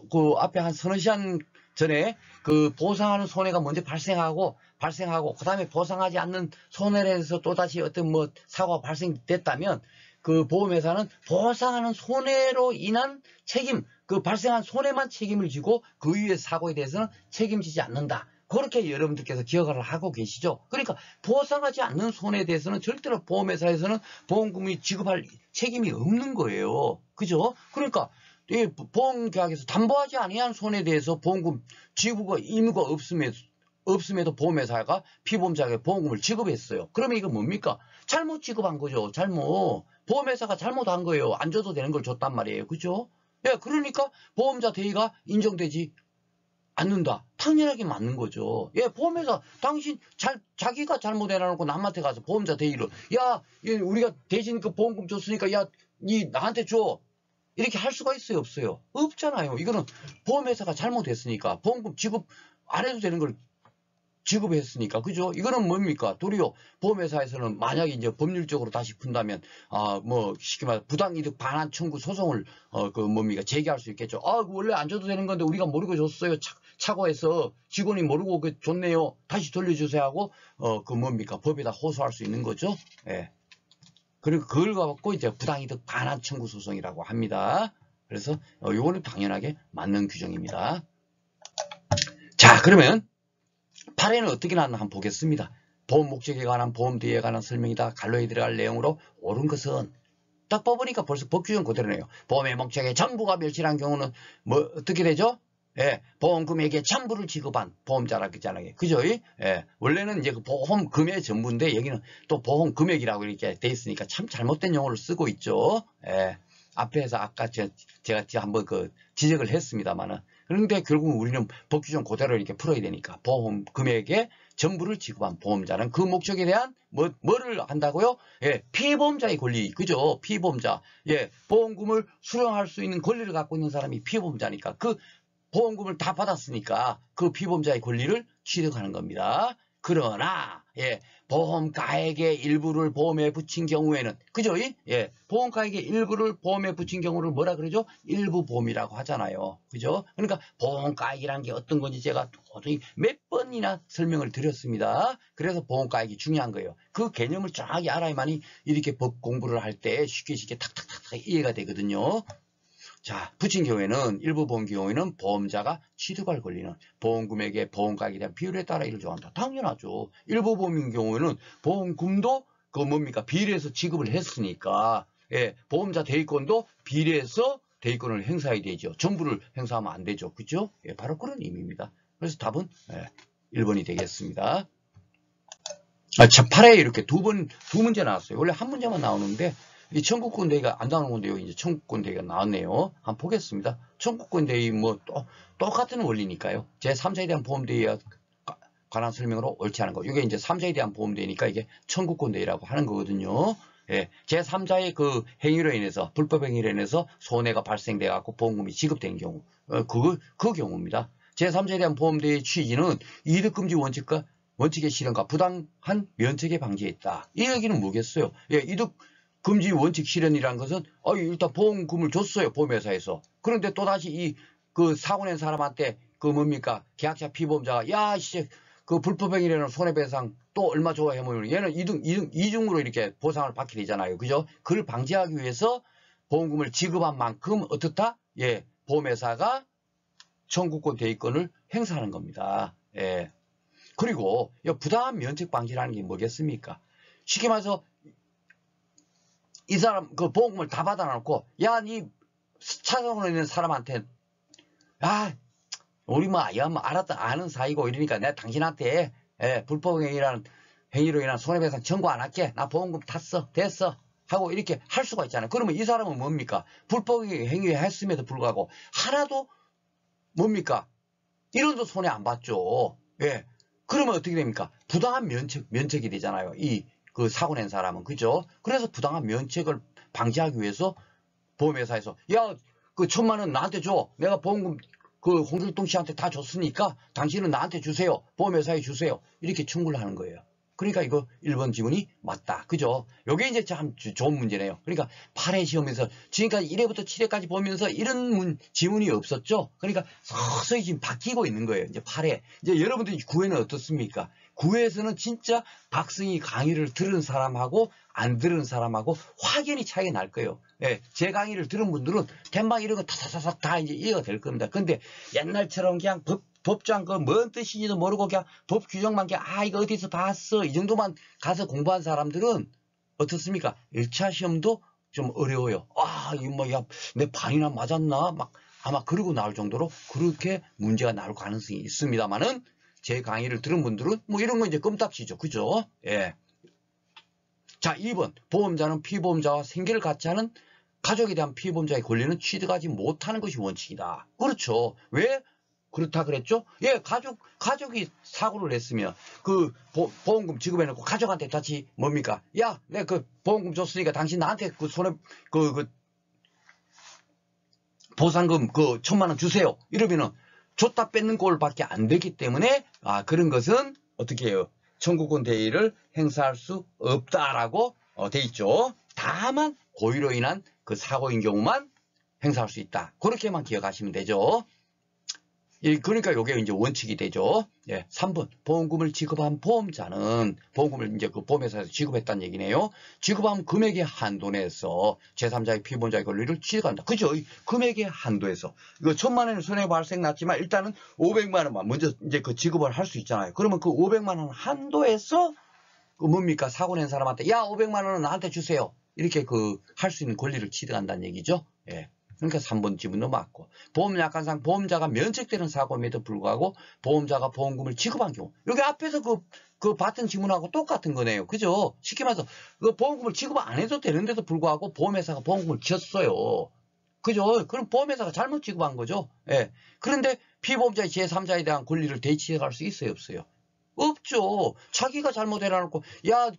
그 앞에 한 서너 시간 전에 그 보상하는 손해가 먼저 발생하고 그 다음에 보상하지 않는 손해에 대해서 또다시 어떤 사고가 발생됐다면 그 보험회사는 보상하는 손해로 인한 책임, 그 발생한 손해만 책임을 지고 그 이후의 사고에 대해서는 책임지지 않는다. 그렇게 여러분들께서 기억을 하고 계시죠? 그러니까 보상하지 않는 손해에 대해서는 절대로 보험회사에서는 보험금이 지급할 책임이 없는 거예요. 그죠? 그러니까 이 보험계약에서 담보하지 아니한 손해에 대해서 보험금 지급의 의무가 없음에도 보험회사가 피보험자에게 보험금을 지급했어요. 그러면 이건 뭡니까? 잘못 지급한 거죠. 잘못. 보험회사가 잘못한 거예요. 안 줘도 되는 걸 줬단 말이에요. 그죠? 예, 그러니까 보험자 대의가 인정되지 않는다. 당연하게 맞는 거죠. 예, 보험회사 당신 자기가 잘못해놔놓고 남한테 가서 보험자 대의를 야, 우리가 대신 그 보험금 줬으니까 야, 니 나한테 줘. 이렇게 할 수가 있어요? 없어요? 없잖아요. 이거는 보험회사가 잘못했으니까 보험금 지급 안 해도 되는 걸 지급했으니까. 그죠? 이거는 뭡니까? 도리어 보험회사에서는 만약에 이제 법률적으로 다시 푼다면, 쉽게 말해 부당이득 반환 청구 소송을, 제기할 수 있겠죠. 원래 안 줘도 되는 건데 우리가 모르고 줬어요. 착오해서 직원이 모르고 줬네요. 다시 돌려주세요 하고, 법에다 호소할 수 있는 거죠. 예. 그리고 그걸 갖고 이제 부당이득 반환 청구 소송이라고 합니다. 그래서, 요거는 당연하게 맞는 규정입니다. 자, 그러면, 8회는 어떻게 나왔나 한번 보겠습니다. 보험 목적에 관한 보험 대의에 관한 설명이다. 갈로에 들어갈 내용으로 옳은 것은 딱 뽑으니까 벌써 법 규정 그대로네요. 보험의 목적에 전부가 멸실한 경우는 어떻게 되죠? 예, 보험금액의 전부를 지급한 보험자라 그러잖아요. 그죠? 예, 원래는 이제 그 보험금의 전부인데 여기는 또 보험금액이라고 이렇게 돼 있으니까 참 잘못된 용어를 쓰고 있죠. 예, 앞에서 아까 제가 한번 지적을 했습니다만은. 그런데 결국 우리는 법 규정 그대로 이렇게 풀어야 되니까 보험 금액의 전부를 지급한 보험자는 그 목적에 대한 뭐를 한다고요? 예, 피보험자의 권리. 그죠? 피보험자. 예, 보험금을 수령할 수 있는 권리를 갖고 있는 사람이 피보험자니까 그 보험금을 다 받았으니까 그 피보험자의 권리를 취득하는 겁니다. 그러나 예, 보험가액의 일부를 보험에 붙인 경우에는 그죠? 예, 보험가액의 일부를 보험에 붙인 경우를 뭐라 그러죠? 일부 보험이라고 하잖아요. 그죠? 그러니까 보험가액이란 게 어떤 건지 제가 도저히 몇 번이나 설명을 드렸습니다. 그래서 보험가액이 중요한 거예요. 그 개념을 정확히 알아야만이 이렇게 법 공부를 할 때 쉽게 탁탁탁 이해가 되거든요. 자, 붙인 경우에는 일부 보험 경우에는 보험자가 취득할 권리는 보험금액의 보험가액에 대한 비율에 따라 일조한다. 당연하죠. 일부 보험인 경우에는 보험금도 비례해서 지급을 했으니까 예, 보험자 대의권도 비례해서 대의권을 행사해야 되죠. 전부를 행사하면 안 되죠. 그죠? 예, 바로 그런 의미입니다. 그래서 답은 1번이 되겠습니다. 자, 8회에 이렇게 두 문제 나왔어요. 원래 한 문제만 나오는데 이 청구권 대의가 안 나오는 건데요. 이제 청구권 대의가 나왔네요. 한번 보겠습니다. 청구권 대의 똑같은 원리니까요. 제3자에 대한 보험 대의에 관한 설명으로 옳지 않은 거. 이게 이제 3자에 대한 보험 대의니까 이게 청구권 대의라고 하는 거거든요. 예, 제3자의 그 행위로 인해서 불법 행위로 인해서 손해가 발생돼 갖고 보험금이 지급된 경우, 그 경우입니다. 제3자에 대한 보험 대의의 취지는 이득금지 원칙의 실현과 부당한 면책의 방지에 있다. 이 얘기는 뭐겠어요? 예, 금지 원칙 실현이라는 것은 일단 보험금을 줬어요, 보험회사에서. 그런데 또다시 그 사고 낸 사람한테 그 뭡니까 계약자 피보험자가 야 씨 그 불법행위라는 손해배상 또 얼마 줘 하면 얘는 이중으로 이렇게 보상을 받게 되잖아요, 그죠? 그걸 방지하기 위해서 보험금을 지급한 만큼 어떻다? 예, 보험회사가 청구권 대위권을 행사하는 겁니다. 예. 그리고 부당한 면책 방지라는 게 뭐겠습니까? 쉽게 말해서 이 사람 그 보험금을 다 받아놓고 야 니 차상으로 있는 사람한테 우리 뭐 알았다 아는 사이고 이러니까 내가 당신한테 불법행위라는 행위로 인한 손해배상 청구 안 할게. 나 보험금 탔어 됐어 하고 이렇게 할 수가 있잖아요. 그러면 이 사람은 뭡니까? 불법행위 했음에도 불구하고 하나도 뭡니까? 1원도 손해 안 받죠. 예. 그러면 어떻게 됩니까? 부당한 면책이 되잖아요. 그 사고 낸 사람은. 그죠? 그래서 부당한 면책을 방지하기 위해서 보험회사에서 야, 그 1,000만 원 나한테 줘. 내가 보험금 그 홍길동 씨한테 다 줬으니까 당신은 나한테 주세요. 보험회사에 주세요. 이렇게 청구를 하는 거예요. 그러니까 이거 1번 지문이 맞다. 그죠? 요게 이제 참 좋은 문제네요. 그러니까 8회 시험에서 지금까지 1회부터 7회까지 보면서 이런 지문이 없었죠. 그러니까 서서히 지금 바뀌고 있는 거예요. 이제 8회. 이제 여러분들이 9회는 어떻습니까? 9회에서는 진짜 박승희 강의를 들은 사람하고 안 들은 사람하고 확연히 차이가 날 거예요. 예, 제 강의를 들은 분들은 캔방 이런 거 타타타타 다 이제 이해가 될 겁니다. 근데 옛날처럼 그냥 법장 그 뭔 뜻인지도 모르고 그냥 법 규정만 그냥 이거 어디서 봤어 이 정도만 가서 공부한 사람들은 어떻습니까? 1차 시험도 좀 어려워요. 이거 뭐야 내 반이나 맞았나 막 아마 그러고 나올 정도로 그렇게 문제가 나올 가능성이 있습니다만은 제 강의를 들은 분들은 뭐 이런 거 이제 껌딱지죠. 그죠? 예. 자, 2번. 보험자는 피보험자와 생계를 같이 하는 가족에 대한 피보험자의 권리는 취득하지 못하는 것이 원칙이다. 그렇죠. 왜 그렇다 그랬죠? 예, 가족이 사고를 냈으면 그 보험금 지급해놓고 가족한테 다시 뭡니까? 야, 내가 그 보험금 줬으니까 당신 나한테 그 보상금 그 1,000만 원 주세요. 이러면은 줬다 뺏는 꼴밖에 안 되기 때문에 그런 것은 어떻게 해요? 청구권 대위를 행사할 수 없다라고 돼 있죠. 다만 고의로 인한 그 사고인 경우만 행사할 수 있다. 그렇게만 기억하시면 되죠. 그러니까 이게 이제 원칙이 되죠. 예, 3번. 보험금을 지급한 보험자는 보험금을 이제 그 보험회사에서 지급했다는 얘기네요. 지급한 금액의 한도 내에서 제3자의 피보험자의 권리를 취득한다. 그죠? 금액의 한도에서. 이거 1,000만 원의 손해 발생 났지만 일단은 500만 원만 먼저 이제 그 지급을 할 수 있잖아요. 그러면 그 500만 원 한도에서 그 뭡니까? 사고 낸 사람한테 야, 500만 원은 나한테 주세요. 이렇게 그 할 수 있는 권리를 취득한다는 얘기죠. 예. 그러니까 3번 지문도 맞고 보험약관상 보험자가 면책되는 사고임에도 불구하고 보험자가 보험금을 지급한 경우 여기 앞에서 그 받은 지문하고 똑같은 거네요. 그죠? 쉽게 말해서 그 보험금을 지급 안 해도 되는데도 불구하고 보험회사가 보험금을 졌어요. 그죠? 그럼 보험회사가 잘못 지급한 거죠. 예. 그런데 피보험자의 제3자에 대한 권리를 대치할 수 있어요, 없어요? 없죠. 자기가 잘못 해놔놓고 야,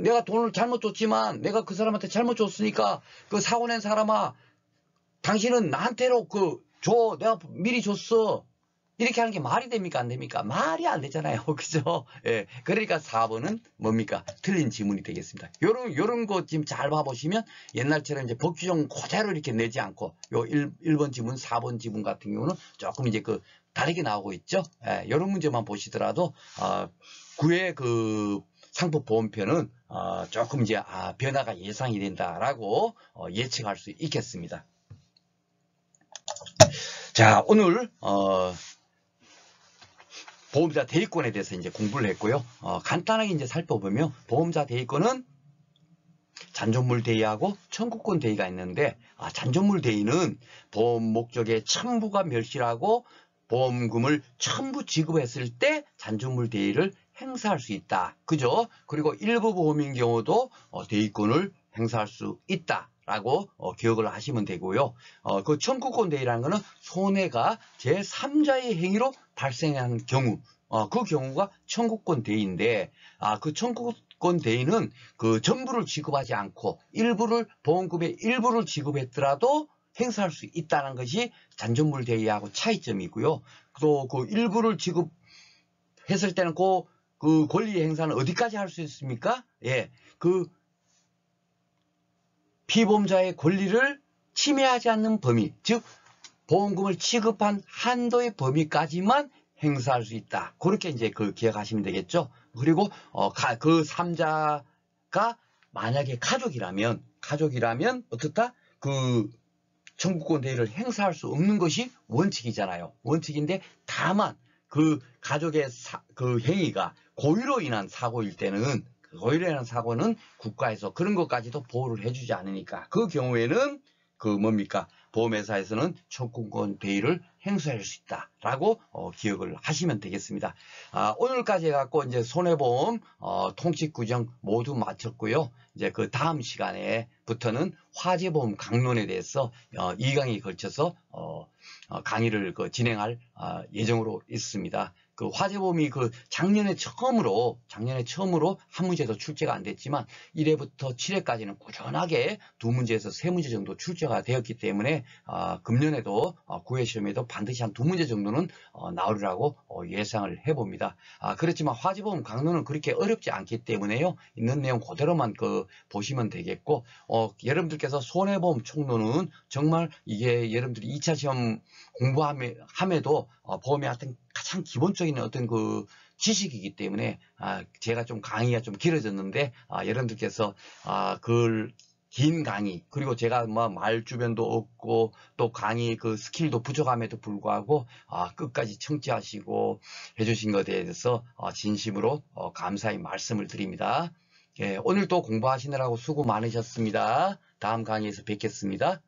내가 돈을 잘못 줬지만 내가 그 사람한테 잘못 줬으니까 그 사고 낸 사람아 당신은 나한테로 줘. 내가 미리 줬어. 이렇게 하는 게 말이 됩니까? 안 됩니까? 말이 안 되잖아요. 그죠? 예. 그러니까 4번은 뭡니까? 틀린 지문이 되겠습니다. 요런 거 지금 잘 봐보시면 옛날처럼 이제 법규정 그대로 이렇게 내지 않고 요 1번 지문, 4번 지문 같은 경우는 조금 이제 다르게 나오고 있죠. 예. 요런 문제만 보시더라도, 9회 상품보험편은, 조금 이제, 변화가 예상이 된다라고, 예측할 수 있겠습니다. 자, 오늘 보험자 대위권에 대해서 이제 공부를 했고요. 간단하게 이제 살펴보면 보험자 대위권은 잔존물 대위하고 청구권 대위가 있는데 잔존물 대위는 보험 목적의 첨부가 멸실하고 보험금을 첨부 지급했을 때 잔존물 대위를 행사할 수 있다. 그죠? 그리고 일부 보험인 경우도 대위권을 행사할 수 있다. 라고 기억을 하시면 되고요. 그 청구권 대위라는 것은 손해가 제3자의 행위로 발생하는 경우, 그 경우가 청구권 대위인데, 그 청구권 대위는 그 전부를 지급하지 않고 보험금의 일부를 지급했더라도 행사할 수 있다는 것이 잔존물 대위하고 차이점이고요. 또 그 일부를 지급했을 때는 그 권리 행사는 어디까지 할 수 있습니까? 예, 피보험자의 권리를 침해하지 않는 범위, 즉 보험금을 지급한 한도의 범위까지만 행사할 수 있다. 그렇게 이제 기억하시면 되겠죠. 그리고 그 3자가 만약에 가족이라면 어떻다? 그 청구권 대위를 행사할 수 없는 것이 원칙이잖아요. 원칙인데 다만 그 가족의 그 행위가 고의로 인한 사고일 때는 고의로 인한 사고는 국가에서 그런 것까지도 보호를 해주지 않으니까 그 경우에는 뭡니까? 보험회사에서는 청구권 대위를 행사할 수 있다라고 기억을 하시면 되겠습니다. 오늘까지 해갖고 이제 손해보험 통칙 규정 모두 마쳤고요. 이제 그 다음 시간에부터는 화재보험 강론에 대해서 2강에 걸쳐서 강의를 진행할 예정으로 있습니다. 그 화재보험이 작년에 처음으로 한 문제도 출제가 안 됐지만 1회부터 7회까지는 꾸준하게 2문제에서 3문제 정도 출제가 되었기 때문에 금년에도 9회 시험에도 반드시 한 2문제 정도는 나오리라고 예상을 해봅니다. 그렇지만 화재보험 강론은 그렇게 어렵지 않기 때문에요. 있는 내용 그대로만 보시면 되겠고 여러분들께서 손해보험 총론은 정말 이게 여러분들이 2차 시험 공부함에도 보험의 가장 기본적인 어떤 지식이기 때문에 제가 좀 강의가 좀 길어졌는데 여러분들께서 그걸 긴 강의 그리고 제가 말 주변도 없고 또 강의 스킬도 부족함에도 불구하고 끝까지 청취하시고 해주신 것에 대해서 진심으로 감사의 말씀을 드립니다. 예, 오늘 또 공부하시느라고 수고 많으셨습니다. 다음 강의에서 뵙겠습니다.